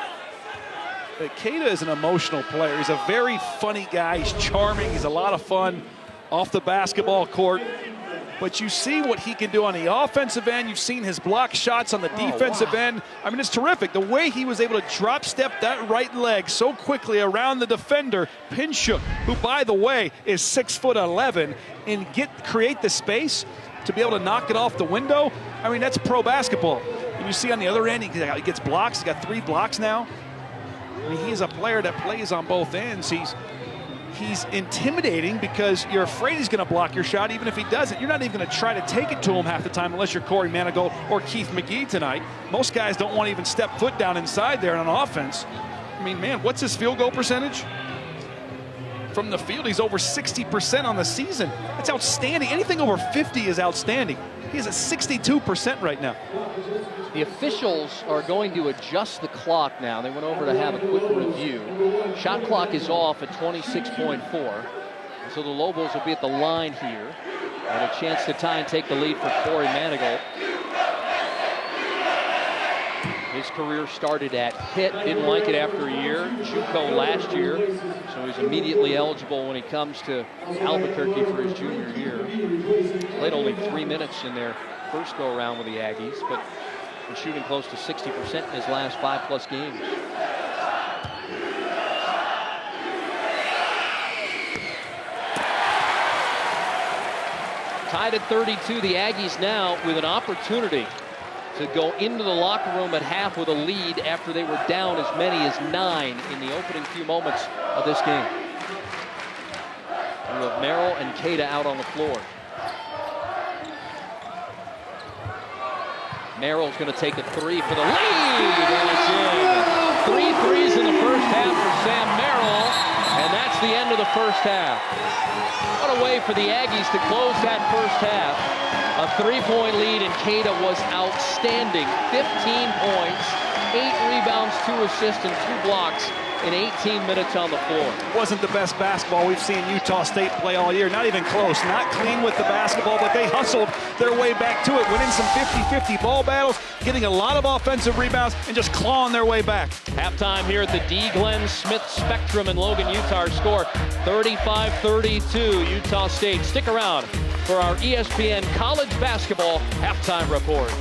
Keita is an emotional player. He's a very funny guy. He's charming. He's a lot of fun off the basketball court. But you see what he can do on the offensive end. You've seen his block shots on the defensive end. I mean, it's terrific. The way he was able to drop step that right leg so quickly around the defender, Pinchuk, who, by the way, is 6'11", and create the space to be able to knock it off the window. I mean, that's pro basketball. And you see on the other end, he gets blocks. He's got 3 blocks now. I mean, he is a player that plays on both ends. He's intimidating because you're afraid he's going to block your shot. Even if he doesn't, you're not even going to try to take it to him half the time unless you're Corey Manigault or Keith McGee tonight. Most guys don't want to even step foot down inside there on offense. I mean, man, what's his field goal percentage? from the field. He's over 60% on the season. That's outstanding. Anything over 50 is outstanding. He's at 62% right now. The officials are going to adjust the clock now. They went over to have a quick review. Shot clock is off at 26.4. So the Lobos will be at the line here. And a chance to tie and take the lead for Corey Manigault. His career started at Pitt, didn't like it after a year. JUCO last year, so he's immediately eligible when he comes to Albuquerque for his junior year. Played only 3 minutes in their first go-around with the Aggies, but been shooting close to 60% in his last 5+ games. Tied at 32, the Aggies now with an opportunity to go into the locker room at half with a lead after they were down as many as 9 in the opening few moments of this game. We have Merrill and Keita out on the floor. Merrill's going to take a 3 for the lead, and it's in. 3 threes in the first half for Sam Merrill, and that's the end of the first half. What a way for the Aggies to close that first half. A 3-point lead, and Keita was outstanding. 15 points, 8 rebounds, 2 assists, and 2 blocks in 18 minutes on the floor. Wasn't the best basketball we've seen Utah State play all year. Not even close. Not clean with the basketball, but they hustled their way back to it, winning some 50-50 ball battles, getting a lot of offensive rebounds, and just clawing their way back. Halftime here at the D. Glenn Smith Spectrum in Logan, Utah. Our score 35-32, Utah State. Stick around for our ESPN College Basketball Halftime Report.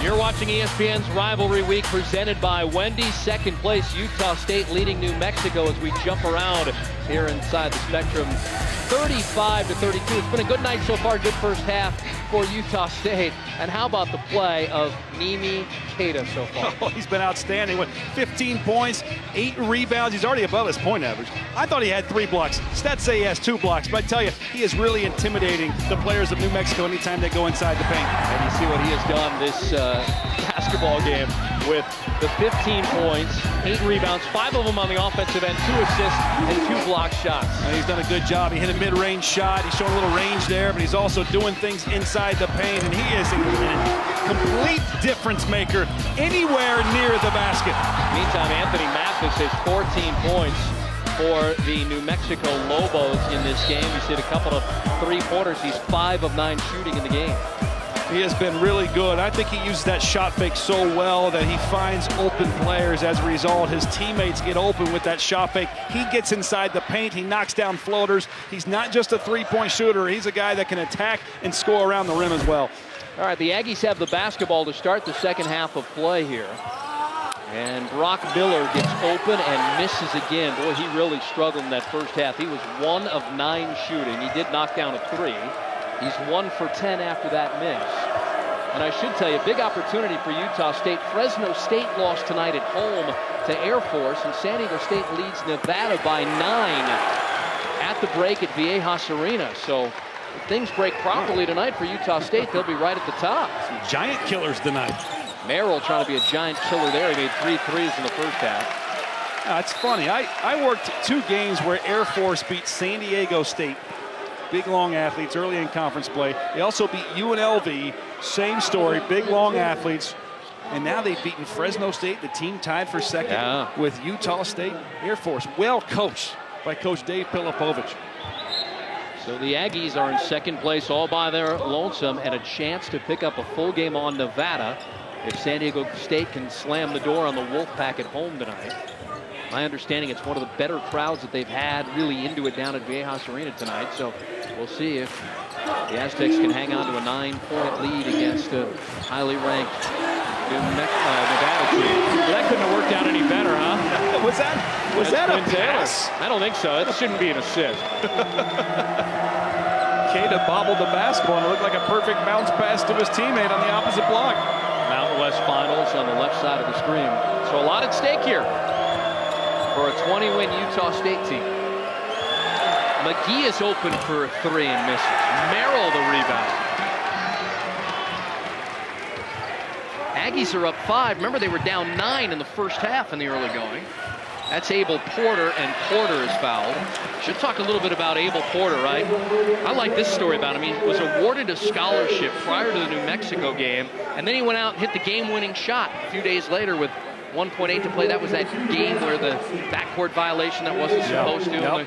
You're watching ESPN's Rivalry Week presented by Wendy's. Second place, Utah State leading New Mexico as we jump around here inside the Spectrum. 35-32. It's been a good night so far, good first half for Utah State. And how about the play of Mimi Keita so far? Oh, he's been outstanding with 15 points, 8 rebounds. He's already above his point average. I thought he had 3 blocks. Stats say he has 2 blocks, but I tell you, he is really intimidating the players of New Mexico anytime they go inside the paint. And you see what he has done this basketball game with the 15 points, 8 rebounds, 5 of them on the offensive end, 2 assists, and 2 block shots. And he's done a good job. He hit a mid-range shot. He's showing a little range there, but he's also doing things inside the paint, and he is a complete difference maker anywhere near the basket. Meantime, Anthony Mathis has 14 points for the New Mexico Lobos in this game. He's hit a couple of 3-pointers. He's 5 of 9 shooting in the game. He has been really good. I think he uses that shot fake so well that he finds open players. As a result, his teammates get open with that shot fake. He gets inside the paint. He knocks down floaters. He's not just a 3-point shooter. He's a guy that can attack and score around the rim as well. All right, the Aggies have the basketball to start the second half of play here. And Brock Miller gets open and misses again. Boy, he really struggled in that first half. He was 1 of 9 shooting. He did knock down a 3. He's 1 for 10 after that miss. And I should tell you, big opportunity for Utah State. Fresno State lost tonight at home to Air Force, and San Diego State leads Nevada by 9 at the break at Viejas Arena. So if things break properly tonight for Utah State, they'll be right at the top. Some giant killers tonight. Merrill trying to be a giant killer there. He made 3 threes in the first half. It's funny. I worked 2 games where Air Force beat San Diego State. Big, long athletes early in conference play. They also beat UNLV. Same story, big, long athletes. And now they've beaten Fresno State, the team tied for second with Utah State. Air Force, well coached by Coach Dave Pilipovich. So the Aggies are in second place all by their lonesome and a chance to pick up a full game on Nevada if San Diego State can slam the door on the Wolfpack at home tonight. My understanding, it's one of the better crowds that they've had really into it down at Viejas Arena tonight. So we'll see if the Aztecs can hang on to a 9-point lead against a highly ranked Nevada team. Well, that couldn't have worked out any better, huh? Was that a pass? I don't think so. It shouldn't be an assist. Keita bobbled the basketball and it looked like a perfect bounce pass to his teammate on the opposite block. Mountain West Finals on the left side of the screen. So a lot at stake here. for a 20-win Utah State team. McGee is open for a 3 and misses. Merrill the rebound. Aggies are up 5. Remember, they were down 9 in the first half in the early going. That's Abel Porter, and Porter is fouled. Should talk a little bit about Abel Porter, right? I like this story about him. He was awarded a scholarship prior to the New Mexico game, and then he went out and hit the game-winning shot a few days later with 1.8 to play. That was that game where the backcourt violation that wasn't supposed to. Yep. The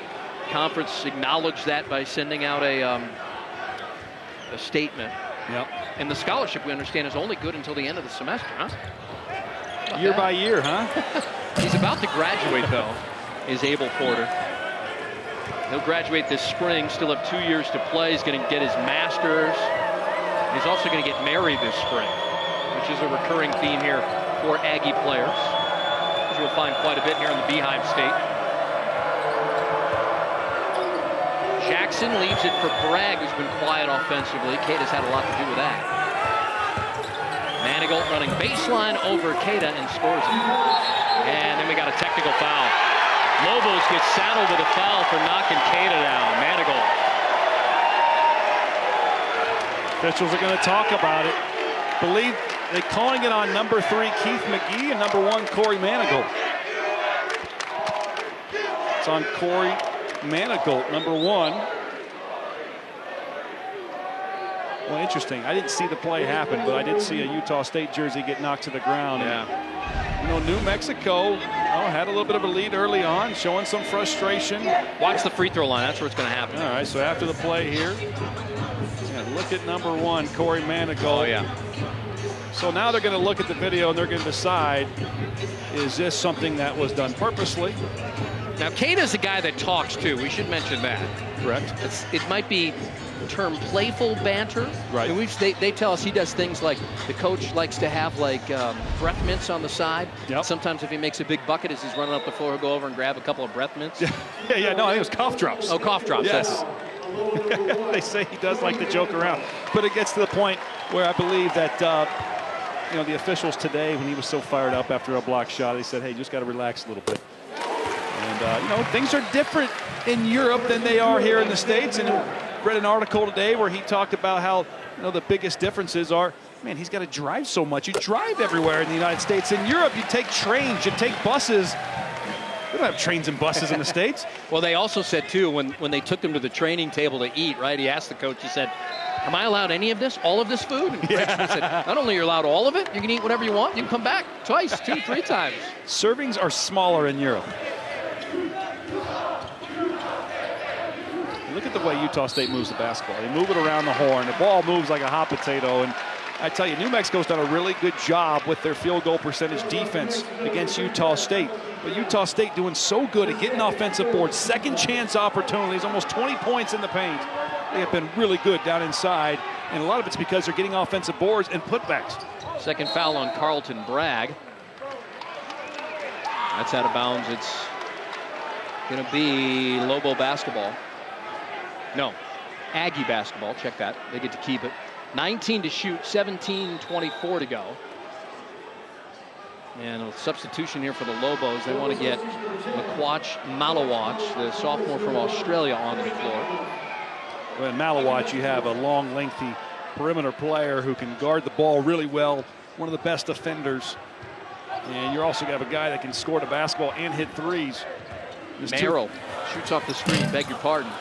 conference acknowledged that by sending out a statement. Yep. And the scholarship, we understand, is only good until the end of the semester, huh? Year by year, huh? He's about to graduate, though, is Abel Porter. He'll graduate this spring, still have 2 years to play. He's going to get his master's. He's also going to get married this spring, which is a recurring theme here for Aggie players, which we'll find quite a bit here in the Beehive State. Jackson leaves it for Bragg, who's been quiet offensively. Kate has had a lot to do with that. Manigault running baseline over Keita and scores it. And then we got a technical foul. Lobos gets saddled with a foul for knocking Keita down. Manigault. Officials are going to talk about it. Believe they're calling it on number 3, Keith McGee, and number 1, Corey Manigault. It's on Corey Manigault, number 1. Well, interesting. I didn't see the play happen, but I did see a Utah State jersey get knocked to the ground. Yeah. You know, New Mexico had a little bit of a lead early on, showing some frustration. Watch the free throw line. That's where it's going to happen. All right, so after the play here, look at number 1, Corey Manigault. Oh, yeah. So now they're going to look at the video and they're going to decide, is this something that was done purposely? Now, Keita's a guy that talks, too. We should mention that. Correct. It might be termed playful banter. Right. And they tell us he does things like the coach likes to have like breath mints on the side. Yep. Sometimes if he makes a big bucket as he's running up the floor, he'll go over and grab a couple of breath mints. No, I think it was cough drops. Oh, cough drops. Yes. They say he does like to joke around. But it gets to the point where I believe that, the officials today, when he was so fired up after a block shot, they said, hey, you just got to relax a little bit. And, things are different in Europe than they are here in the States. And I read an article today where he talked about how, the biggest differences are, man, he's got to drive so much. You drive everywhere in the United States. In Europe, you take trains, you take buses. We don't have trains and buses in the States. Well, they also said, too, when they took him to the training table to eat, right, he asked the coach, he said, am I allowed any of this, all of this food? And Frenchman said, not only are you allowed all of it, you can eat whatever you want. You can come back twice, 2, 3 times. Servings are smaller in Europe. Look at the way Utah State moves the basketball. They move it around the horn. The ball moves like a hot potato. And I tell you, New Mexico's done a really good job with their field goal percentage defense against Utah State. But Utah State doing so good at getting offensive boards, second chance opportunities, almost 20 points in the paint. They have been really good down inside. And a lot of it's because they're getting offensive boards and putbacks. Second foul on Carlton Bragg. That's out of bounds. It's going to be Lobo basketball. No, Aggie basketball. Check that. They get to keep it. 19 to shoot, 17:24 to go. And a substitution here for the Lobos. They want to get Makwach Malawach, the sophomore from Australia, onto the floor. Well, in Malawach, you have a long, lengthy perimeter player who can guard the ball really well, one of the best defenders. And you're also going to have a guy that can score the basketball and hit threes. Merrill shoots off the screen, beg your pardon.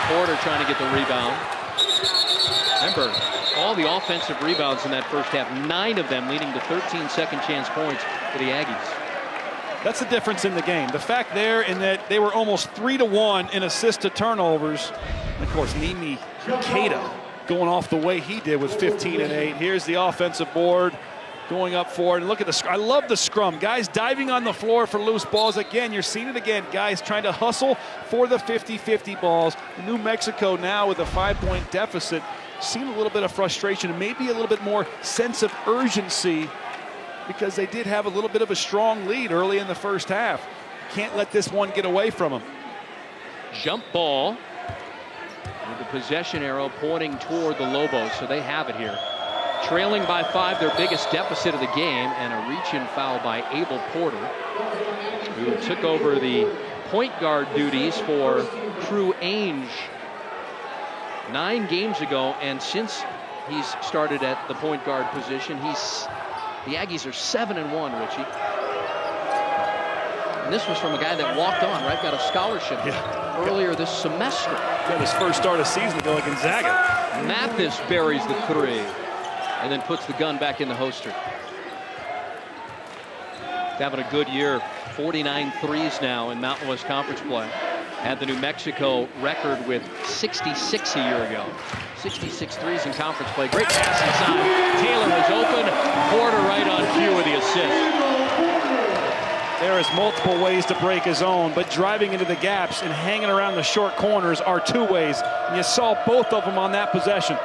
Porter trying to get the rebound. Remember, all the offensive rebounds in that first half, 9 of them leading to 13 second chance points for the Aggies. That's the difference in the game. The fact there in that they were almost 3-1 in assists to turnovers. And of course, Nimi Keita going off the way he did with 15 and 8. Here's the offensive board going up for it. And look at the, I love the scrum. Guys diving on the floor for loose balls. Again, you're seeing it again. Guys trying to hustle for the 50-50 balls. New Mexico now with a 5-point deficit. Seen a little bit of frustration and maybe a little bit more sense of urgency because they did have a little bit of a strong lead early in the first half. Can't let this one get away from them. Jump ball with the possession arrow pointing toward the Lobos, so they have it here. trailing by 5, their biggest deficit of the game, and a reach-in foul by Abel Porter, who took over the point guard duties for True Ainge 9 games ago, and since he's started at the point guard position, the Aggies are 7-1, Richie. And this was from a guy that walked on, right? Got a scholarship earlier this semester. Got his first start of season ago at Gonzaga. Mathis buries the 3 and then puts the gun back in the holster. Having a good year. 49 threes now in Mountain West Conference play. Had the New Mexico record with 66 a year ago. 66 threes in conference play. Great pass inside. Taylor was open. Porter right on cue with the assist. There is multiple ways to break his own, but driving into the gaps and hanging around the short corners are 2 ways. And you saw both of them on that possession.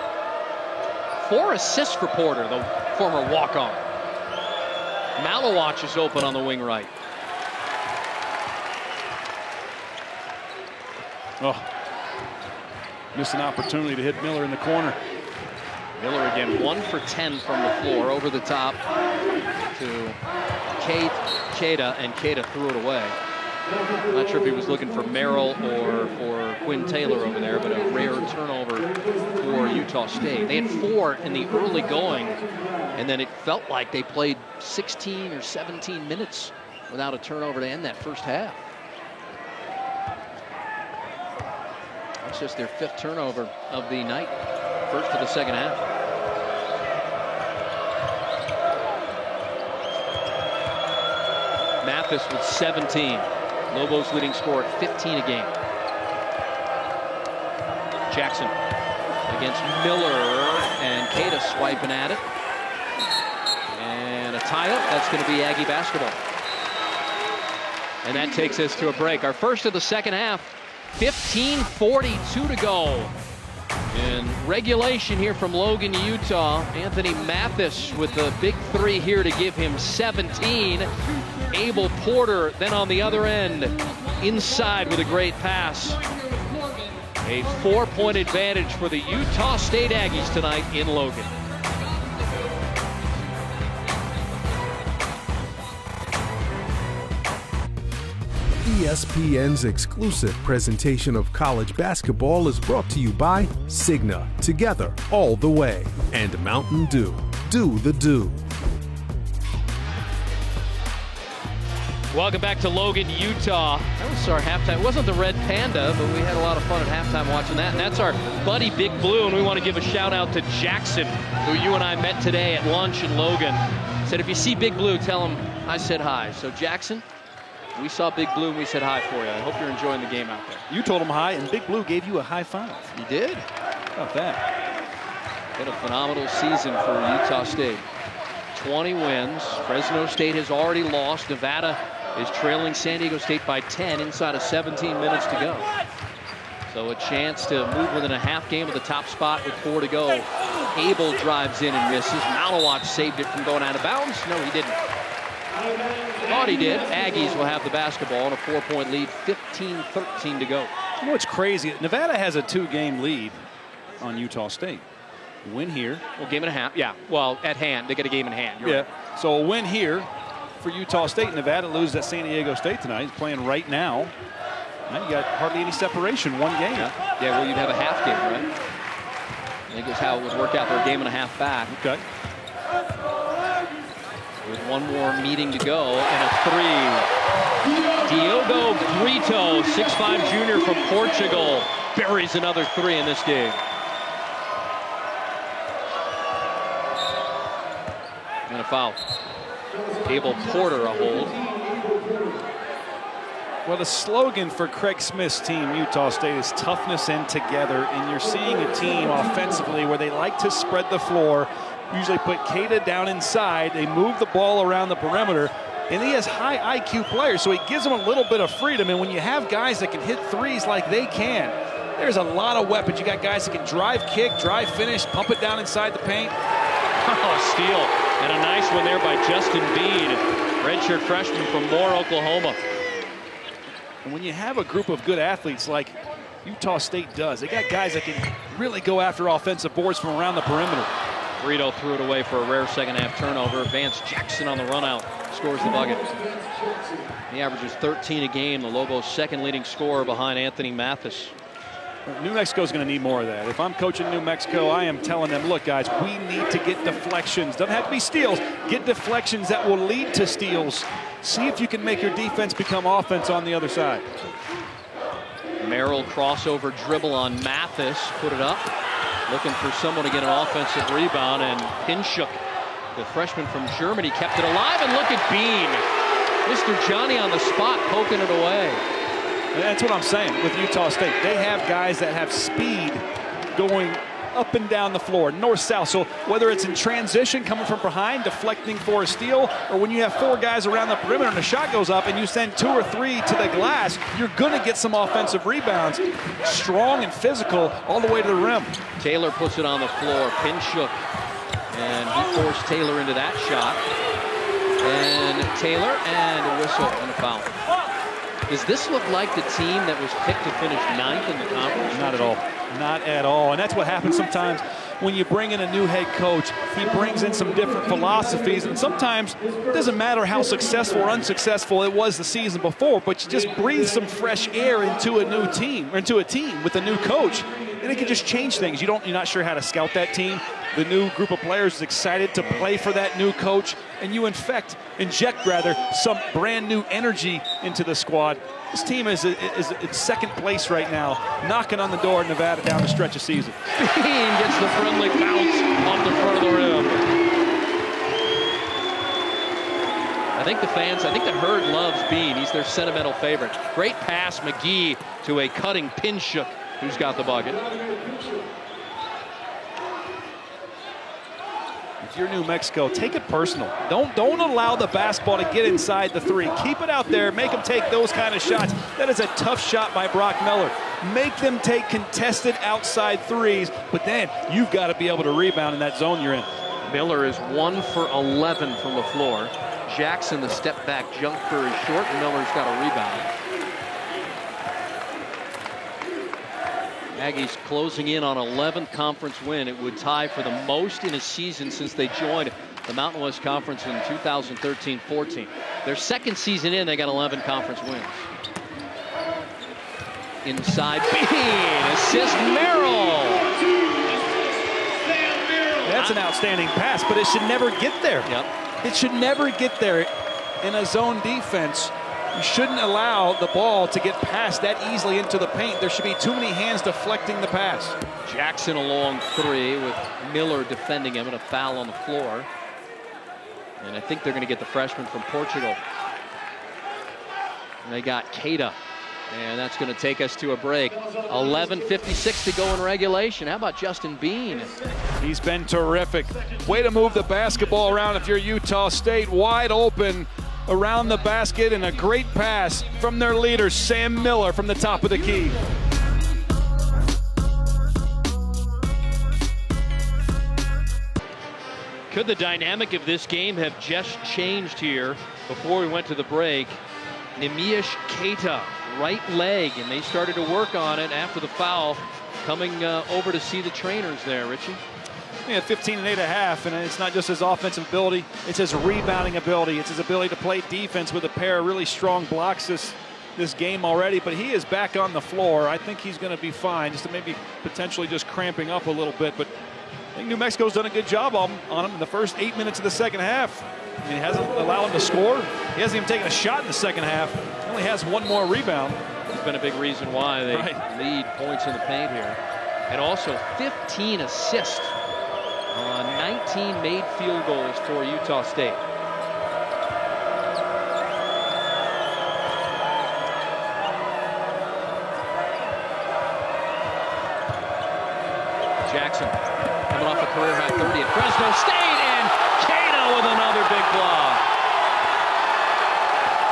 4 assists for Porter, the former walk-on. Malawach is open on the wing right. Oh, missed an opportunity to hit Miller in the corner. Miller again, 1 for 10 from the floor, over the top to Queta, and Queta threw it away. I'm not sure if he was looking for Merrill or for Quinn Taylor over there, but a rare turnover for Utah State. They had 4 in the early going, and then it felt like they played 16 or 17 minutes without a turnover to end that first half. That's just their 5th turnover of the night, first of the second half. Mathis with 17. Lobos leading scorer at 15 a game. Jackson against Miller, and Queta swiping at it. And a tie-up. That's going to be Aggie basketball. And that takes us to a break. Our first of the second half. 15:42 to go in regulation here from Logan, Utah. Anthony Mathis with the big 3 here to give him 17. Abel Porter then on the other end inside with a great pass. A 4-point advantage for the Utah State Aggies tonight in Logan. ESPN's exclusive presentation of college basketball is brought to you by Cigna, together all the way, and Mountain Dew. Do the do. Welcome back to Logan, Utah. That was our halftime. It wasn't the Red Panda, but we had a lot of fun at halftime watching that. And that's our buddy Big Blue, and we want to give a shout out to Jackson, who you and I met today at lunch in Logan. Said if you see Big Blue, tell him I said hi. So Jackson, we saw Big Blue and we said hi for you. I hope you're enjoying the game out there. You told him hi, and Big Blue gave you a high 5. He did. How about that? Been a phenomenal season for Utah State. 20 wins. Fresno State has already lost. Nevada is trailing San Diego State by 10 inside of 17 minutes to go. So a chance to move within a half game of the top spot with 4 to go. Abel drives in and misses. Malawach saved it from going out of bounds. No, he didn't. Thought he did. Aggies will have the basketball on a 4-point lead, 15-13 to go. You know what's crazy? Nevada has a 2-game lead on Utah State. Win here. Well, game and a half. Yeah. Well, at hand. They get a game in hand. You're right. So a win here for Utah State. Nevada loses at San Diego State tonight. He's playing right now. Now you got hardly any separation. 1 game. Yeah, well, you'd have a half game, right? I think that's how it would work out. They're a game and a half back. Okay. With 1 more meeting to go and a 3. Diogo Brito, 6'5" junior from Portugal, buries another 3 in this game. And a foul. Abel Porter a hold. Well, the slogan for Craig Smith's team, Utah State, is toughness and together. And you're seeing a team offensively where they like to spread the floor, usually put Queta down inside. They move the ball around the perimeter. And he has high IQ players, so he gives them a little bit of freedom. And when you have guys that can hit 3s like they can, there's a lot of weapons. You got guys that can drive, kick, drive, finish, pump it down inside the paint. Oh, steal. And a nice one there by Justin Bede, redshirt freshman from Moore, Oklahoma. And when you have a group of good athletes like Utah State does, they got guys that can really go after offensive boards from around the perimeter. Brito threw it away for a rare second-half turnover. Vance Jackson on the run-out scores the bucket. He averages 13 a game, the Lobos' second leading scorer behind Anthony Mathis. New Mexico's going to need more of that. If I'm coaching New Mexico, I am telling them, look, guys, we need to get deflections. Doesn't have to be steals. Get deflections that will lead to steals. See if you can make your defense become offense on the other side. Merrill crossover dribble on Mathis, put it up. Looking for someone to get an offensive rebound, and Pinchuk, the freshman from Germany, kept it alive, and look at Bean. Mr. Johnny on the spot, poking it away. And that's what I'm saying with Utah State. They have guys that have speed going up and down the floor, north-south. So whether it's in transition, coming from behind, deflecting for a steal, or when you have 4 guys around the perimeter and the shot goes up and you send 2 or 3 to the glass, you're going to get some offensive rebounds. Strong and physical all the way to the rim. Taylor puts it on the floor. Pinchuk, and he forced Taylor into that shot. And Taylor, and a whistle and a foul. Does this look like the team that was picked to finish 9th in the conference? Not at all. Not at all. And that's what happens sometimes when you bring in a new head coach. He brings in some different philosophies, and sometimes it doesn't matter how successful or unsuccessful it was the season before, but you just breathe some fresh air into a new team, or into a team with a new coach, and it can just change things. You're not sure how to scout that team. The new group of players is excited to play for that new coach, and you inject some brand new energy into the squad. This team is in second place right now, knocking on the door of Nevada down the stretch of season. Bean gets the friendly bounce off the front of the rim. I think the herd loves Bean. He's their sentimental favorite. Great pass, McGee, to a cutting Pinchuk, who's got the bucket. If you're New Mexico, take it personal. Don't allow the basketball to get inside the 3. Keep it out there. Make them take those kind of shots. That is a tough shot by Brock Miller. Make them take contested outside 3s, but then you've got to be able to rebound in that zone you're in. Miller is 1 for 11 from the floor. Jackson, the step back jumper is short, and Miller's got a rebound. Aggies closing in on 11th conference win. It would tie for the most in a season since they joined the Mountain West Conference in 2013-14. Their second season in, they got 11 conference wins. Inside, Bean, assist Merrill. That's an outstanding pass, but it should never get there. Yep. It should never get there in a zone defense. You shouldn't allow the ball to get passed that easily into the paint. There should be too many hands deflecting the pass. Jackson a long 3 with Miller defending him, and a foul on the floor. And I think they're going to get the freshman from Portugal. And they got Keita. And that's going to take us to a break. 11:56 to go in regulation. How about Justin Bean? He's been terrific. Way to move the basketball around if you're Utah State. Wide open around the basket, and a great pass from their leader, Sam Miller, from the top of the key. Could the dynamic of this game have just changed here before we went to the break? Neemias Keita, right leg, and they started to work on it after the foul, coming over to see the trainers there, Richie. He had 15 and 8.5, and it's not just his offensive ability, it's his rebounding ability. It's his ability to play defense with a pair of really strong blocks this game already, but he is back on the floor. I think he's going to be fine, just maybe potentially just cramping up a little bit, but I think New Mexico's done a good job on him in the first 8 minutes of the second half. I mean, it hasn't allowed him to score. He hasn't even taken a shot in the second half. He only has 1 more rebound. It's been a big reason why they lead points in the paint here. And also 15 assists on 19 made field goals for Utah State. Jackson coming off a career-high 30 at Fresno State, and Keita with another big block.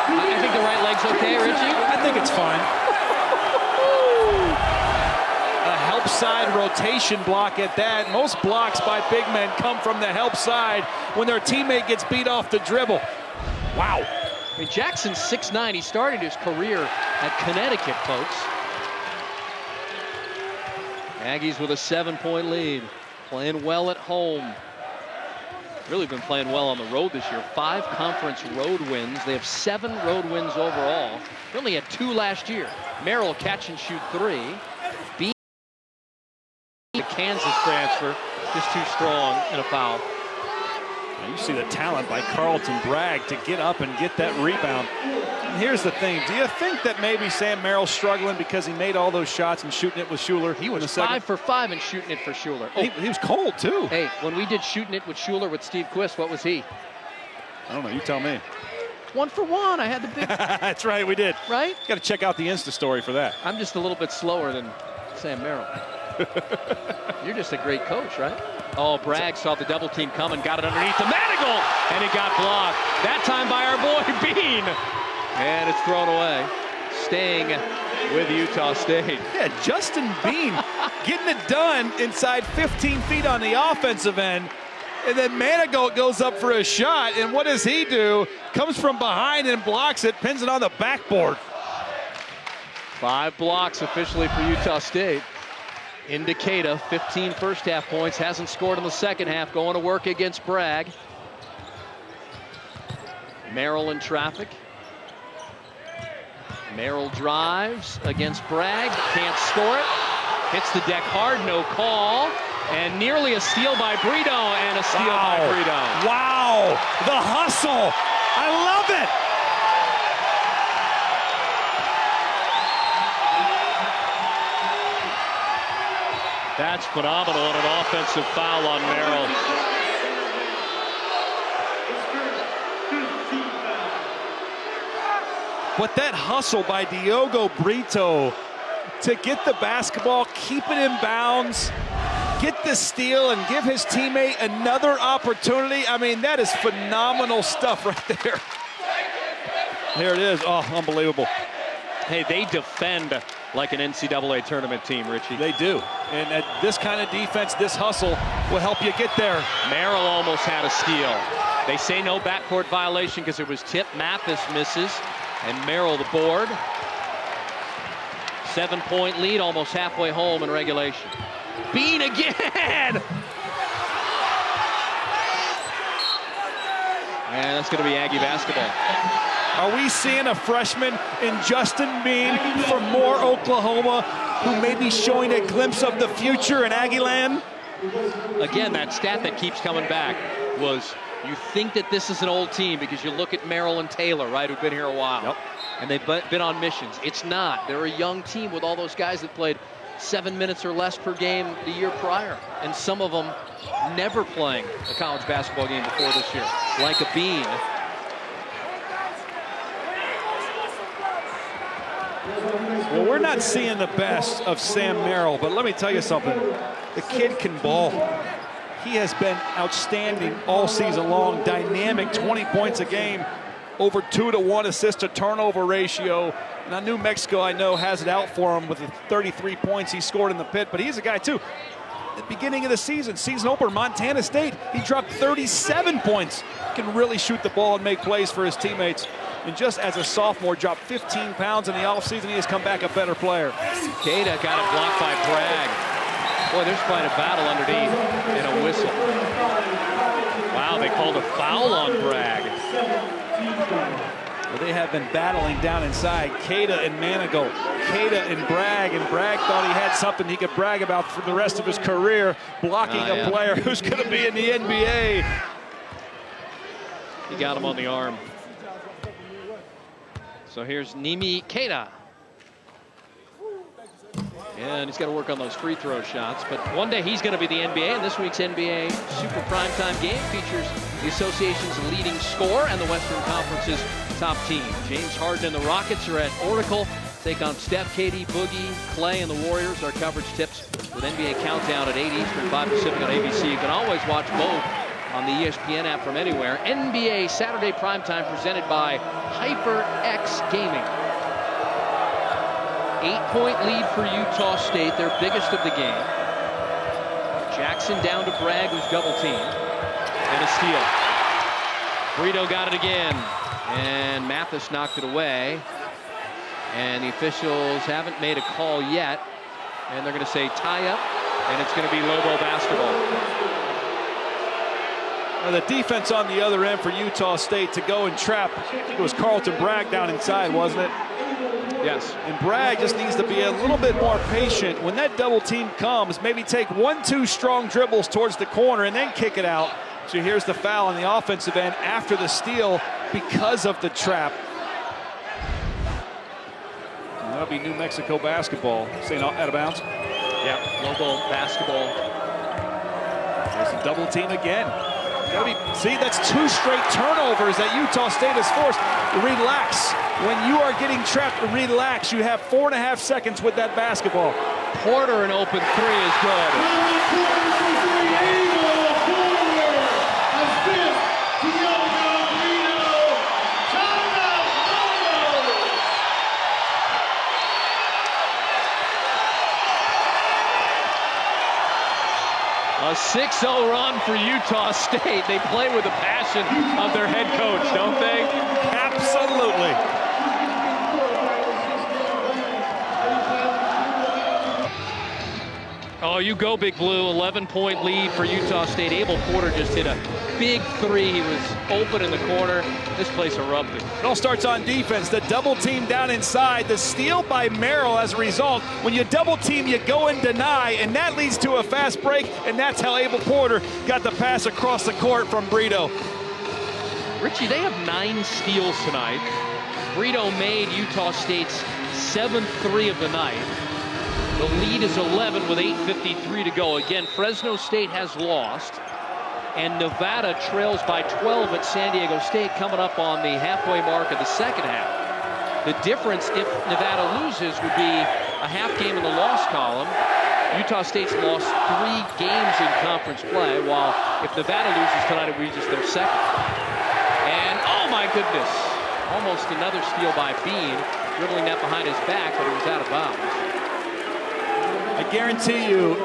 I think the right leg's okay, Richie? I think it's fine. A help side rotation block at that. Most blocks by big men come from the help side when their teammate gets beat off the dribble. Wow. I mean, Jackson's 6'9". He started his career at Connecticut, folks. Aggies with a 7-point lead, playing well at home. really been playing well on the road this year. 5 conference road wins. They have 7 road wins overall. They only had 2 last year. Merrill catch and shoot 3. Bean, the Kansas transfer, just too strong and a foul. Now you see the talent by Carlton Bragg to get up and get that rebound. And here's the thing. Do you think that maybe Sam Merrill's struggling because he made all those shots and shooting it with Schuler? He was 5 for 5 and shooting it for Schuler. Oh. He was cold, too. Hey, when we did shooting it with Schuler with Steve Quist, what was he? I don't know. You tell me. 1 for 1. I had the big... That's right, we did. Right? Got to check out the Insta story for that. I'm just a little bit slower than Sam Merrill. You're just a great coach, right? Oh, Bragg saw the double team coming, got it underneath the Manigault, and it got blocked. That time by our boy Bean. And it's thrown away. Staying with Utah State. Yeah, Justin Bean getting it done inside 15 feet on the offensive end. And then Manigault goes up for a shot, and what does he do? Comes from behind and blocks it, pins it on the backboard. 5 blocks officially for Utah State. Indicator, 15 first half points, hasn't scored in the second half, going to work against Bragg. Merrill in traffic. Merrill drives against Bragg, can't score it. Hits the deck hard, no call. And nearly a steal by Brito, and a steal by Brito. Wow, the hustle. I love it. That's phenomenal, and an offensive foul on Merrill. But that hustle by Diogo Brito to get the basketball, keep it in bounds, get the steal, and give his teammate another opportunity. I mean, that is phenomenal stuff right there. There it is. Oh, unbelievable. Hey, they defend like an NCAA tournament team, Richie. They do. And at this kind of defense, this hustle will help you get there. Merrill almost had a steal. They say no backcourt violation because it was tip. Mathis misses, and Merrill the board. 7-point lead, almost halfway home in regulation. Bean again! And that's going to be Aggie basketball. Are we seeing a freshman in Justin Bean from Moore, Oklahoma, who may be showing a glimpse of the future in Aggieland? Again, that stat that keeps coming back was you think that this is an old team because you look at Merrill and Taylor, right, who've been here a while. Yep. And they've been on missions. It's not. They're a young team with all those guys that played 7 minutes or less per game the year prior. And some of them never playing a college basketball game before this year, like a Bean. Well, we're not seeing the best of Sam Merrill, but let me tell you something. The kid can ball. He has been outstanding all season long. Dynamic, 20 points a game, over 2-to-1 assist-to-turnover ratio. Now, New Mexico, I know, has it out for him with the 33 points he scored in the pit, but he's a guy, too. At the beginning of the season opener, Montana State, he dropped 37 points. Can really shoot the ball and make plays for his teammates. And just as a sophomore, dropped 15 pounds in the offseason, he has come back a better player. Cada got it blocked by Bragg. Boy, there's quite a battle underneath and a whistle. Wow, they called a foul on Bragg. Well, they have been battling down inside. Cada and Manigault, Cada and Bragg thought he had something he could brag about for the rest of his career, blocking a player who's going to be in the NBA. He got him on the arm. So here's Nimi Cada. And he's got to work on those free throw shots. But one day he's going to be the NBA, and this week's NBA Super Primetime Game features the association's leading scorer and the Western Conference's top team. James Harden and the Rockets are at Oracle. Take on Steph, KD, Boogie, Clay, and the Warriors. Our coverage tips with NBA Countdown at 8 Eastern, 5 Pacific on ABC. You can always watch both on the ESPN app from anywhere. NBA Saturday Primetime presented by HyperX Gaming. 8-point lead for Utah State, their biggest of the game. Jackson down to Bragg, who's double teamed. And a steal. Brito got it again. And Mathis knocked it away. And the officials haven't made a call yet. And they're going to say tie up. And it's going to be Lobo basketball. The defense on the other end for Utah State to go and trap. I think it was Carlton Bragg down inside, wasn't it? Yes. And Bragg just needs to be a little bit more patient. When that double team comes, maybe take 1-2 strong dribbles towards the corner and then kick it out. So here's the foul on the offensive end after the steal because of the trap. And that'll be New Mexico basketball. Staying out of bounds. Yeah, local basketball. There's a double team again. See, that's 2 straight turnovers that Utah State has forced. Relax. When you are getting trapped, relax. You have 4.5 seconds with that basketball. Porter, an open 3 is good. A 6-0 run for Utah State. They play with the passion of their head coach, don't they? Absolutely. Oh, you go, Big Blue. 11-point lead for Utah State. Abel Porter just hit a big 3. He was open in the corner. This place erupted. It all starts on defense. The double team down inside. The steal by Merrill as a result. When you double team, you go and deny, and that leads to a fast break, and that's how Abel Porter got the pass across the court from Brito. Richie, they have 9 steals tonight. Brito made Utah State's 7th 3 of the night. The lead is 11 with 8:53 to go. Again, Fresno State has lost, and Nevada trails by 12 at San Diego State coming up on the halfway mark of the second half. The difference, if Nevada loses, would be a half game in the loss column. Utah State's lost 3 games in conference play, while if Nevada loses tonight, it would be just their second. And, oh my goodness, almost another steal by Bean, dribbling that behind his back, but it was out of bounds. I guarantee you,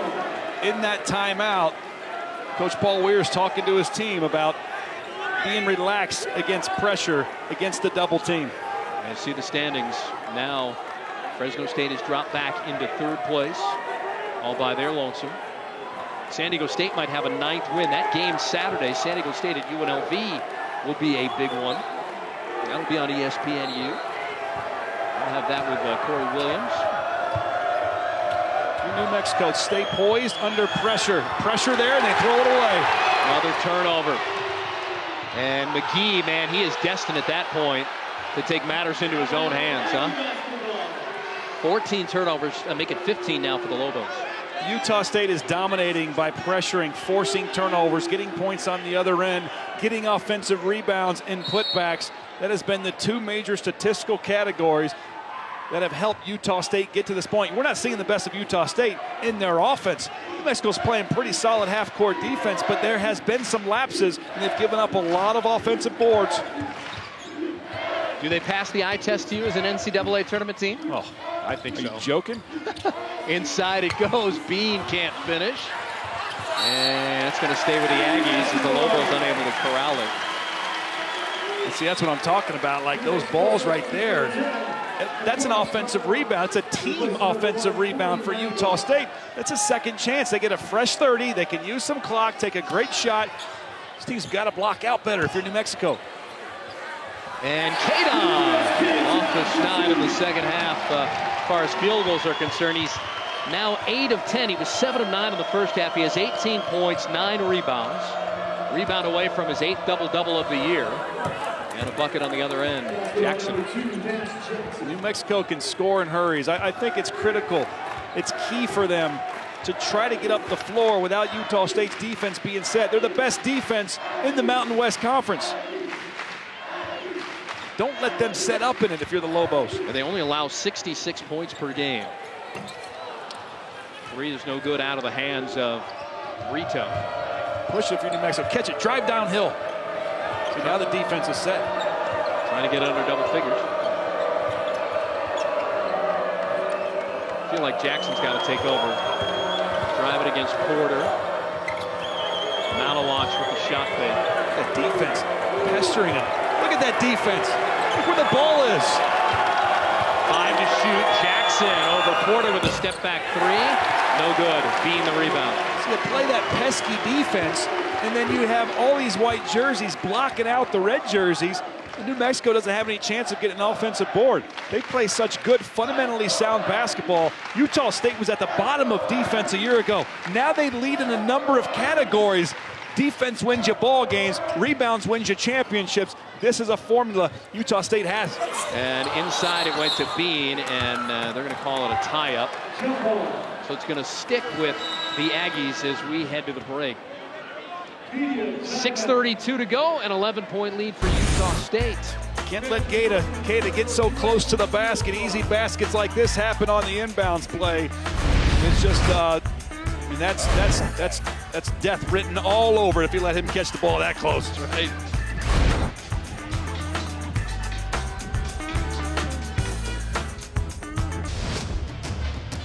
in that timeout, Coach Paul Weir's talking to his team about being relaxed against pressure, against the double team. And see the standings now. Fresno State has dropped back into 3rd place, all by their lonesome. San Diego State might have a 9th win. That game Saturday, San Diego State at UNLV, will be a big one. That'll be on ESPNU. We'll have that with Corey Williams. New Mexico stay poised under pressure. Pressure there, and they throw it away. Another turnover. And McGee, man, he is destined at that point to take matters into his own hands, huh? 14 turnovers, make it 15 now for the Lobos. Utah State is dominating by pressuring, forcing turnovers, getting points on the other end, getting offensive rebounds and putbacks. That has been the 2 major statistical categories that have helped Utah State get to this point. We're not seeing the best of Utah State in their offense. New Mexico's playing pretty solid half-court defense, but there has been some lapses, and they've given up a lot of offensive boards. Do they pass the eye test to you as an NCAA tournament team? Oh, I think so. Are you joking? Inside it goes. Bean can't finish. And it's going to stay with the Aggies as the Lobos unable to corral it. And see, that's what I'm talking about, like those balls right there. That's an offensive rebound. It's a team offensive rebound for Utah State. That's a second chance. They get a fresh 30. They can use some clock, take a great shot. This team's got to block out better if you're New Mexico. And Kadon off the schneid of the second half. As far as field goals are concerned, he's now 8 of 10. He was 7 of 9 in the first half. He has 18 points, 9 rebounds. Rebound away from his 8th double-double of the year. And a bucket on the other end, Jackson. New Mexico can score in hurries. I think it's critical. It's key for them to try to get up the floor without Utah State's defense being set. They're the best defense in the Mountain West Conference. Don't let them set up in it if you're the Lobos. They only allow 66 points per game. 3 is no good out of the hands of Brito. Push it if you're New Mexico. Catch it, drive downhill. See, now the defense is set. Trying to get under double figures. I feel like Jackson's got to take over. Drive it against Porter. Malawatch with the shot fake. That defense pestering him. Look at that defense. Look where the ball is. 5 to shoot. Jackson over Porter with a step back 3. No good. Being the rebound. So you play that pesky defense, and then you have all these white jerseys blocking out the red jerseys. New Mexico doesn't have any chance of getting an offensive board. They play such good, fundamentally sound basketball. Utah State was at the bottom of defense a year ago. Now they lead in a number of categories. Defense wins you ball games, rebounds wins you championships. This is a formula Utah State has. And inside it went to Bean, and they're going to call it a tie-up. So it's going to stick with the Aggies as we head to the break. 6:32 to go, an 11-point lead for Utah State. Can't let Keita get so close to the basket. Easy baskets like this happen on the inbounds play. It's just, I mean, that's death written all over it if you let him catch the ball that close. Right.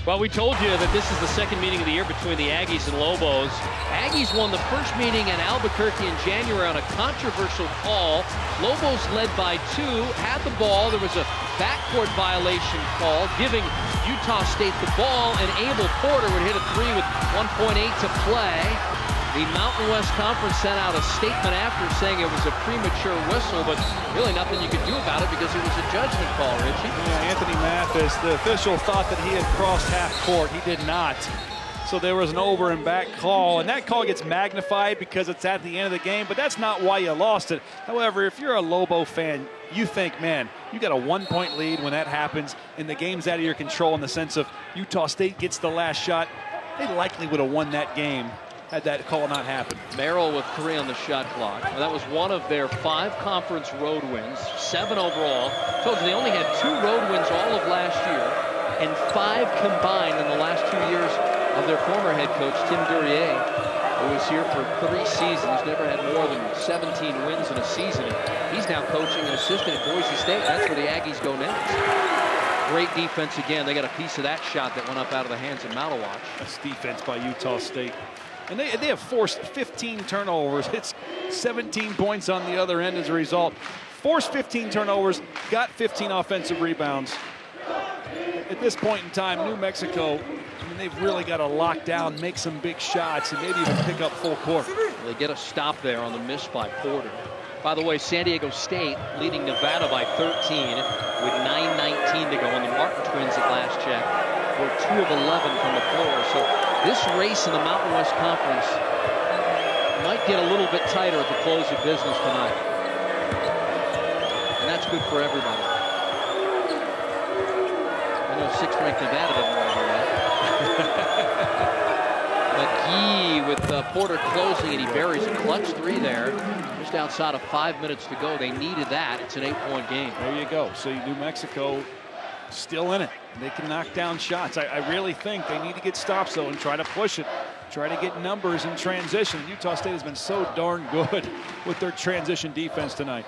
Well, we told you that this is the second meeting of the year between the Aggies and Lobos. Aggies won the first meeting in Albuquerque in January on a controversial call. Lobos led by 2, had the ball. There was a backcourt violation call, giving Utah State the ball, and Abel Porter would hit a 3 with 1.8 to play. The Mountain West Conference sent out a statement after saying it was a premature whistle, but really nothing you could do about it because it was a judgment call, Richie. Yeah, Anthony Mathis, the official thought that he had crossed half court. He did not. So there was an over and back call, and that call gets magnified because it's at the end of the game, but that's not why you lost it. However, if you're a Lobo fan, you think, man, you got a 1-point lead when that happens, and the game's out of your control in the sense of Utah State gets the last shot. They likely would have won that game had that call not happened. Merrill with 3 on the shot clock. Well, that was one of their 5 conference road wins, 7 overall. Told you they only had 2 road wins all of last year, and 5 combined in the last 2 years of their former head coach, Tim Duryea, who was here for 3 seasons, never had more than 17 wins in a season. He's now coaching an assistant at Boise State. That's where the Aggies go next. Great defense again. They got a piece of that shot that went up out of the hands of Malawach. That's defense by Utah State. And they have forced 15 turnovers. It's 17 points on the other end as a result. Forced 15 turnovers, got 15 offensive rebounds. At this point in time, New Mexico, I mean, they've really got to lock down, make some big shots, and maybe even pick up full court. They get a stop there on the miss by Porter. By the way, San Diego State leading Nevada by 13 with 9:19 to go. And the Martin Twins at last check were 2 of 11 from the floor. So this race in the Mountain West Conference might get a little bit tighter at the close of business tonight. And that's good for everybody. I know 6th-ranked Nevada doesn't want to hear that. McGee with Porter closing, and he buries a clutch 3 there. Just outside of 5 minutes to go. They needed that. It's an 8-point game. There you go. So New Mexico still in it. They can knock down shots. I really think they need to get stops, though, and try to push it. Try to get numbers in transition. Utah State has been so darn good with their transition defense tonight.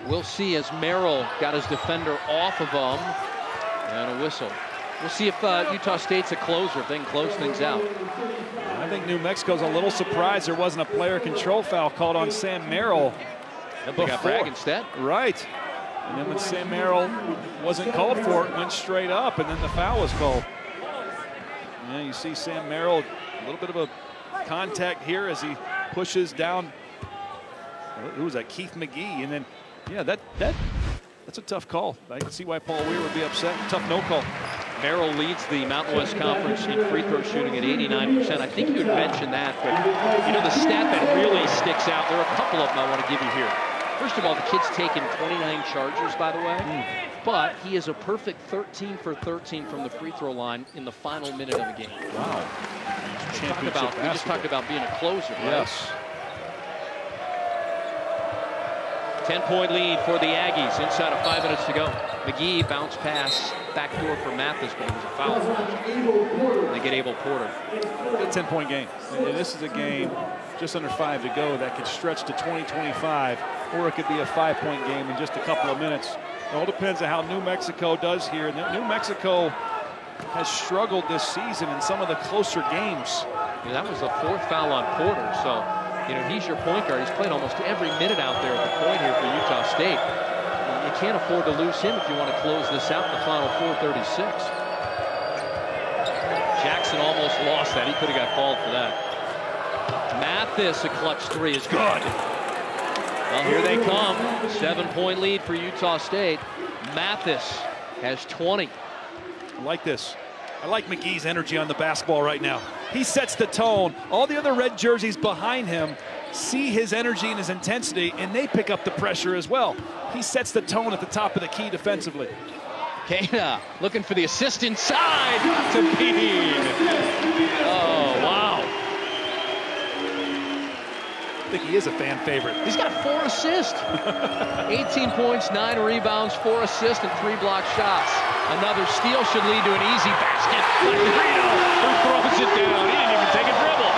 We'll see as Merrill got his defender off of him. And a whistle. We'll see if Utah State's a closer, if they can close things out. I think New Mexico's a little surprised there wasn't a player control foul called on Sam Merrill. They got Bragg instead. Right. And then when Sam Merrill wasn't called for it, went straight up, and then the foul was called. Yeah, you see Sam Merrill, a little bit of a contact here as he pushes down. Who was that? Keith McGee. And then, yeah, that's a tough call. I can see why Paul Weir would be upset. Tough no call. Merrill leads the Mountain West Conference in free throw shooting at 89%. I think you had mentioned that, but you know the stat that really sticks out, there are a couple of them I want to give you here. First of all, the kid's taken 29 charges, by the way, but he is a perfect 13 for 13 from the free throw line in the final minute of the game. Wow. We just talked about being a closer, right? Yes. 10-point lead for the Aggies inside of 5 minutes to go. McGee bounce pass backdoor for Mathis, but it was a foul. They get Abel Porter. Good 10-point game. And this is a game just under 5 to go that could stretch to 20-25, or it could be a 5-point game in just a couple of minutes. It all depends on how New Mexico does here. New Mexico has struggled this season in some of the closer games. Yeah, that was the 4th foul on Porter, so you know he's your point guard. He's played almost every minute out there at the point here for Utah State. You can't afford to lose him if you want to close this out in the final 4:36. Jackson almost lost that. He could have got called for that. Mathis, a clutch three is good. Well, here they come. 7-point lead for Utah State. Mathis has 20. I like this. I like McGee's energy on the basketball right now. He sets the tone. All the other red jerseys behind him see his energy and his intensity, and they pick up the pressure as well. He sets the tone at the top of the key defensively. Keita looking for the assist inside to Bean. Oh, wow. I think he is a fan favorite. He's got 4 assists. 18 points, 9 rebounds, 4 assists, and 3 block shots. Another steal should lead to an easy basket. Reno, who throws it down. He didn't even take a dribble.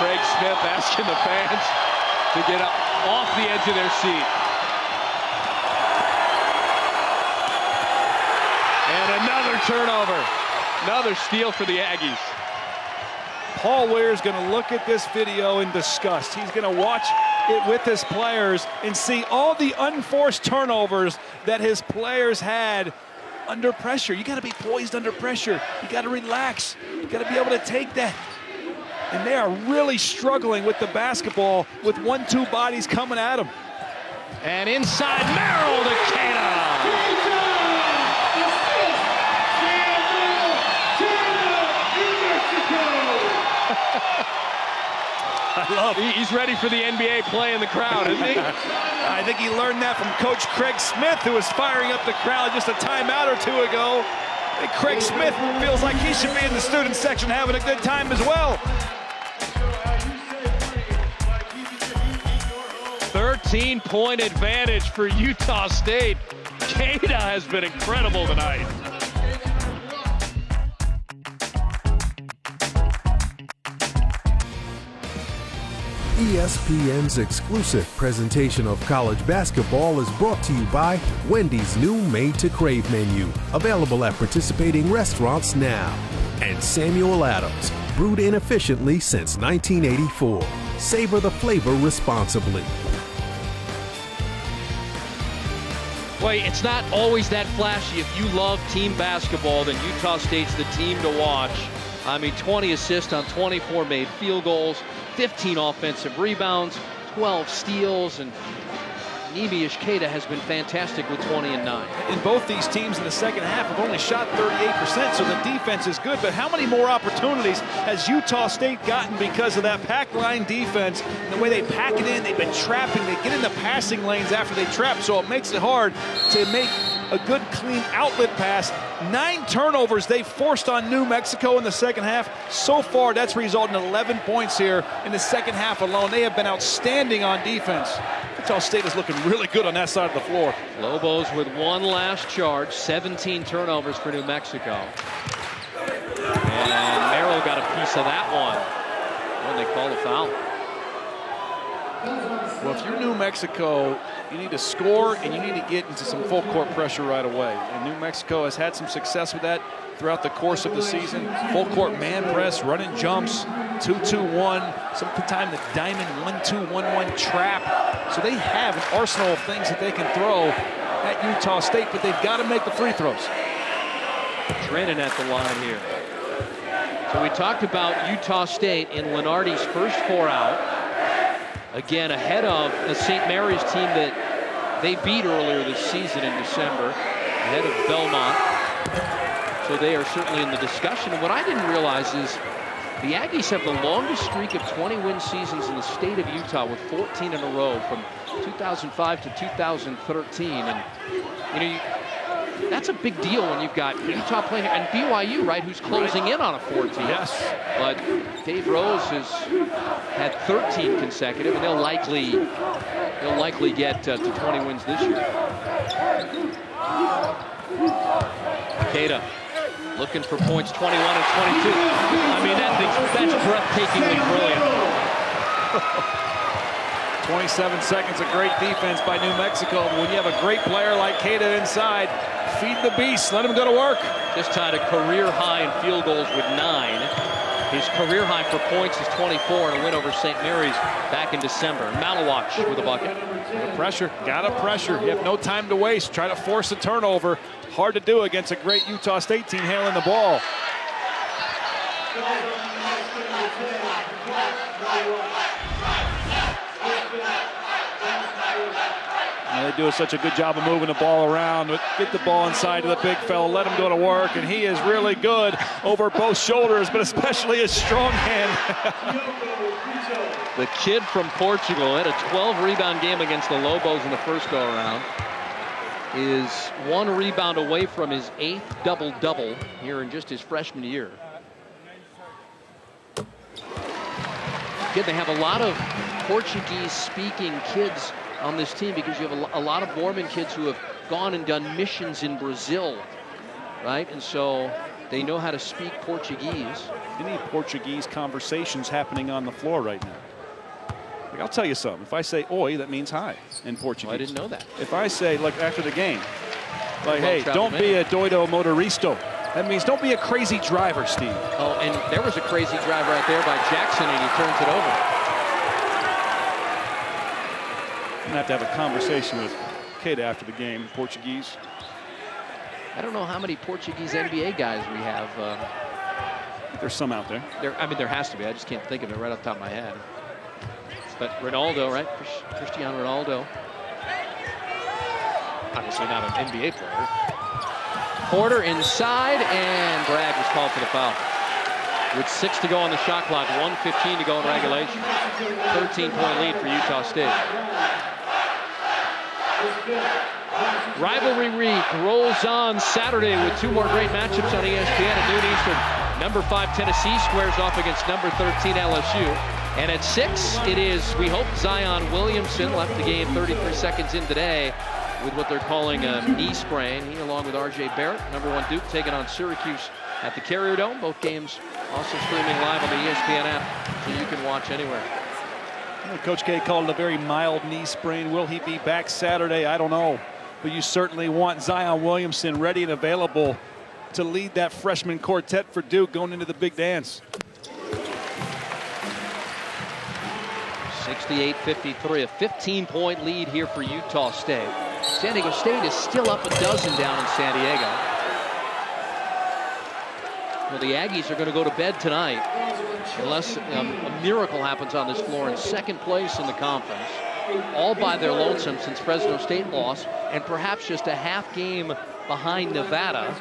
Craig Smith asking the fans to get up off the edge of their seat. And another turnover. Another steal for the Aggies. Paul Weir's going to look at this video in disgust. He's going to watch it with his players and see all the unforced turnovers that his players had under pressure. You got to be poised under pressure. You got to relax. You got to be able to take that. And they are really struggling with the basketball with 1-2 bodies coming at them. And inside, Merrill to Keita. He's ready for the NBA play in the crowd, isn't he? I think he learned that from Coach Craig Smith, who was firing up the crowd just a timeout or 2 ago. And Craig Smith feels like he should be in the student section having a good time as well. 13-point advantage for Utah State. Keita has been incredible tonight. ESPN's exclusive presentation of college basketball is brought to you by Wendy's new Made to Crave menu, available at participating restaurants now. And Samuel Adams, brewed inefficiently since 1984. Savor the flavor responsibly. Well, it's not always that flashy. If you love team basketball, then Utah State's the team to watch. I mean, 20 assists on 24 made field goals, 15 offensive rebounds, 12 steals, and Neemias Queta has been fantastic with 20 and 9. And both these teams in the second half have only shot 38%, so the defense is good. But how many more opportunities has Utah State gotten because of that pack line defense? And the way they pack it in, they've been trapping. They get in the passing lanes after they trap, so it makes it hard to make a good, clean outlet pass. 9 turnovers they forced on New Mexico in the second half. So far, that's resulted in 11 points here in the second half alone. They have been outstanding on defense. Utah State is looking really good on that side of the floor. Lobos with one last charge, 17 turnovers for New Mexico. And Merrill got a piece of that one when they call the foul. Well, if you're New Mexico, you need to score and you need to get into some full court pressure right away. And New Mexico has had some success with that throughout the course of the season. Full court man press, running jumps, 2-2-1, sometimes the diamond 1-2-1-1 trap. So they have an arsenal of things that they can throw at Utah State, but they've got to make the free throws. Drennan at the line here. So we talked about Utah State in Lenardi's first 4 out. Again, ahead of the St. Mary's team that they beat earlier this season in December, ahead of Belmont. So they are certainly in the discussion. And what I didn't realize is the Aggies have the longest streak of 20-win seasons in the state of Utah, with 14 in a row from 2005 to 2013. And, you know, that's a big deal when you've got Utah playing, and BYU, right, who's closing in on a 14. Yes. But Dave Rose has had 13 consecutive, and they'll likely get to 20 wins this year. Queta looking for points, 21 and 22. I mean, that's breathtakingly brilliant. 27 seconds of great defense by New Mexico. When you have a great player like Queta inside, feed the beast, let him go to work. Just tied a career high in field goals with 9. His career high for points is 24 in a win over St. Mary's back in December. Malawach with a bucket. Gotta pressure. You have no time to waste. Try to force a turnover. Hard to do against a great Utah State team handling the ball. They do such a good job of moving the ball around. Get the ball inside to the big fella, let him go to work, and he is really good over both shoulders, but especially his strong hand. The kid from Portugal had a 12-rebound game against the Lobos in the first go-around. Is 1 rebound away from his 8th double-double here in just his freshman year. Again, they have a lot of Portuguese-speaking kids on this team because you have a lot of Mormon kids who have gone and done missions in Brazil, right? And so they know how to speak Portuguese. Any Portuguese conversations happening on the floor right now? Like, I'll tell you something. If I say "oi," that means hi in Portuguese. Well, I didn't know that. If I say, like after the game, like, hey, don't be a doido motoristo. That means don't be a crazy driver, Steve. Oh, and there was a crazy drive right there by Jackson, and he turns it over. I'm gonna have to have a conversation with Kate after the game, Portuguese. I don't know how many Portuguese NBA guys we have. There's some out there. I mean, there has to be. I just can't think of it right off the top of my head. But Ronaldo, right? Cristiano Ronaldo. Obviously not an NBA player. Porter inside, and Bragg was called for the foul. With 6 to go on the shot clock, 1:15 to go in regulation. 13-point lead for Utah State. Rivalry Week rolls on Saturday with 2 more great matchups on ESPN at noon Eastern. Number 5 Tennessee squares off against number 13 LSU. And at 6, it is, we hope, Zion Williamson left the game 33 seconds in today with what they're calling a knee sprain. He, along with R.J. Barrett, number 1 Duke, taking on Syracuse at the Carrier Dome. Both games also streaming live on the ESPN app, so you can watch anywhere. Coach K called it a very mild knee sprain. Will he be back Saturday? I don't know. But you certainly want Zion Williamson ready and available to lead that freshman quartet for Duke going into the big dance. 68-53, a 15-point lead here for Utah State. San Diego State is still up a dozen down in San Diego. Well, the Aggies are going to go to bed tonight unless a miracle happens on this floor in 2nd place in the conference, all by their lonesome since Fresno State lost, and perhaps just a half game behind Nevada,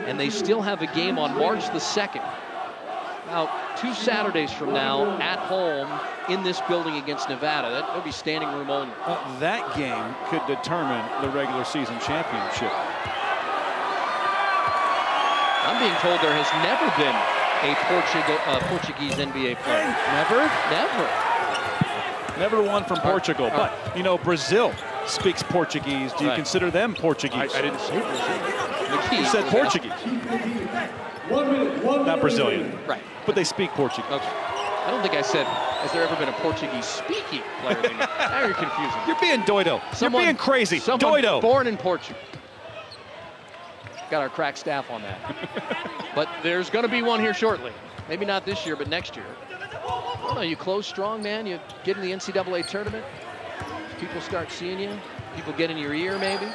and they still have a game on March the 2nd. About 2 Saturdays from now at home in this building against Nevada. That would be standing room only. That game could determine the regular season championship. I'm being told there has never been a Portuguese NBA player. Never one from Portugal. But, you know, Brazil speaks Portuguese. Do you consider them Portuguese? I didn't say Brazil. You said Portuguese. Not Brazilian. Right. But they speak Portuguese. Okay. I don't think I said, has there ever been a Portuguese-speaking player? Now you're confusing. You're being doido. You're being crazy. Someone Doido. born in Portugal. Got our crack staff on that. But there's going to be one here shortly. Maybe not this year, but next year. I don't know, you close strong, man. You get in the NCAA tournament. People start seeing you. People get in your ear, maybe.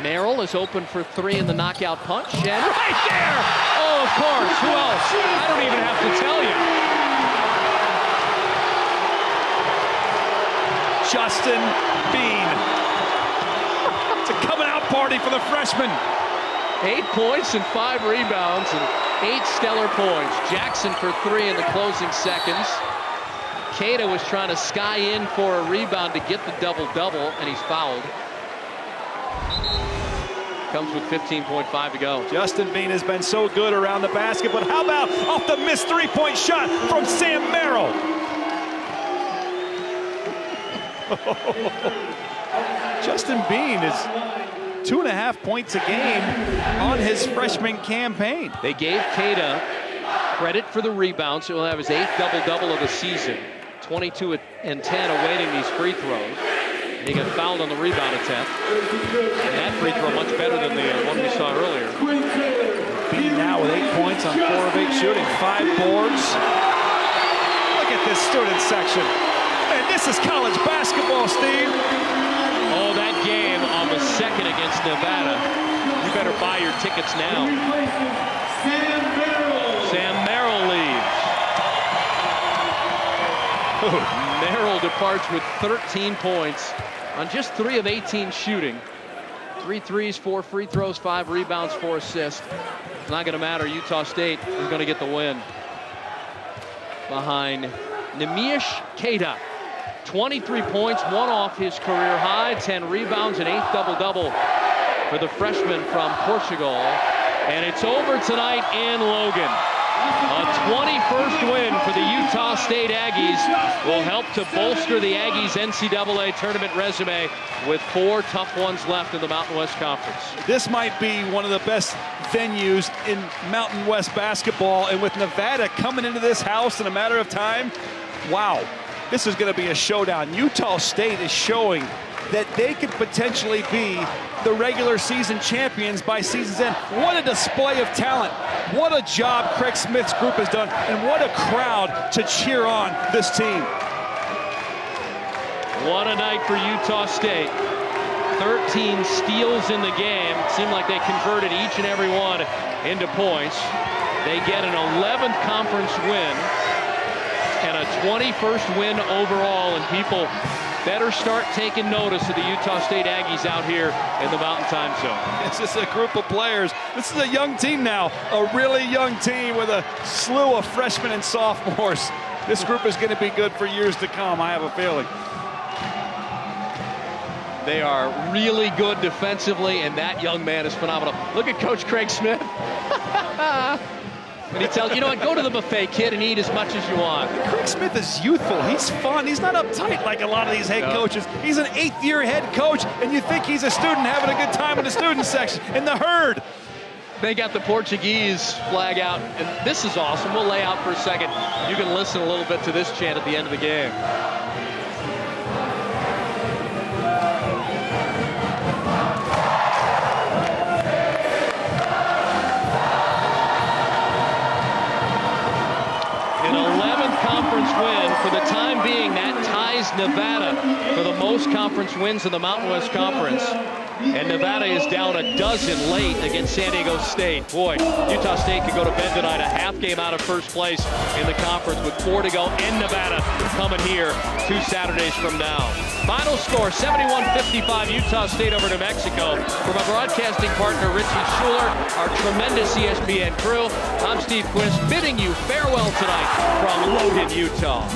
Merrill is open for 3 in the knockout punch. And right there! Oh, of course. Who else? I don't even have to tell you. Justin Bean. It's a coming out party for the freshman. 8 points and 5 rebounds and 8 stellar points. Jackson for 3 in the closing seconds. Keita was trying to sky in for a rebound to get the double-double, and he's fouled. Comes with 15.5 to go. Justin Bean has been so good around the basket, but how about off the missed 3-point shot from Sam Merrill? Justin Bean is 2.5 points a game on his freshman campaign. They gave Keita credit for the rebound, so he'll have his 8th double-double of the season. 22 and 10 awaiting these free throws. And he got fouled on the rebound attempt. And that free throw much better than the one we saw earlier. leading now with 8 points on 4 of 8 shooting, 5 boards. Look at this student section. And this is college basketball, Steve. Oh, that game on the 2nd against Nevada. You better buy your tickets now. Sam Merrill leaves. Merrill departs with 13 points on just 3 of 18 shooting. 3 threes, 4 free throws, 5 rebounds, 4 assists. It's not going to matter. Utah State is going to get the win. Behind Nemish Keita. 23 points, 1 off his career high, 10 rebounds, an 8th double-double for the freshman from Portugal. And it's over tonight in Logan. A 21st win for the Utah State Aggies will help to bolster the Aggies' NCAA tournament resume with 4 tough ones left in the Mountain West Conference. This might be one of the best venues in Mountain West basketball, and with Nevada coming into this house in a matter of time, wow, this is going to be a showdown. Utah State is showing that they could potentially be the regular season champions by season's end. What a display of talent. What a job Craig Smith's group has done, and what a crowd to cheer on this team. What a night for Utah State. 13 steals in the game. It seemed like they converted each and every one into points. They get an 11th conference win and a 21st win overall, and people better start taking notice of the Utah State Aggies out here in the Mountain Time Zone. It's just a group of players. This is a young team now, a really young team with a slew of freshmen and sophomores. This group is going to be good for years to come, I have a feeling. They are really good defensively, and that young man is phenomenal. Look at Coach Craig Smith. And he tells, you know what, go to the buffet, kid, and eat as much as you want. Craig Smith is youthful. He's fun. He's not uptight like a lot of these head coaches. He's an 8th-year head coach, and you think he's a student having a good time in the student section, in the herd. They got the Portuguese flag out, and this is awesome. We'll lay out for a second. You can listen a little bit to this chant at the end of the game. Win for the time being. That ties Nevada for the most conference wins in the Mountain West Conference, and Nevada is down a dozen late against San Diego State. Boy, Utah State could go to bed tonight a half game out of first place in the conference with 4 to go, and Nevada coming here 2 Saturdays from now. Final score 71-55 Utah State over New Mexico. From our broadcasting partner Richie Schuler, our tremendous ESPN crew, I'm Steve Quist bidding you farewell tonight from Logan, Utah.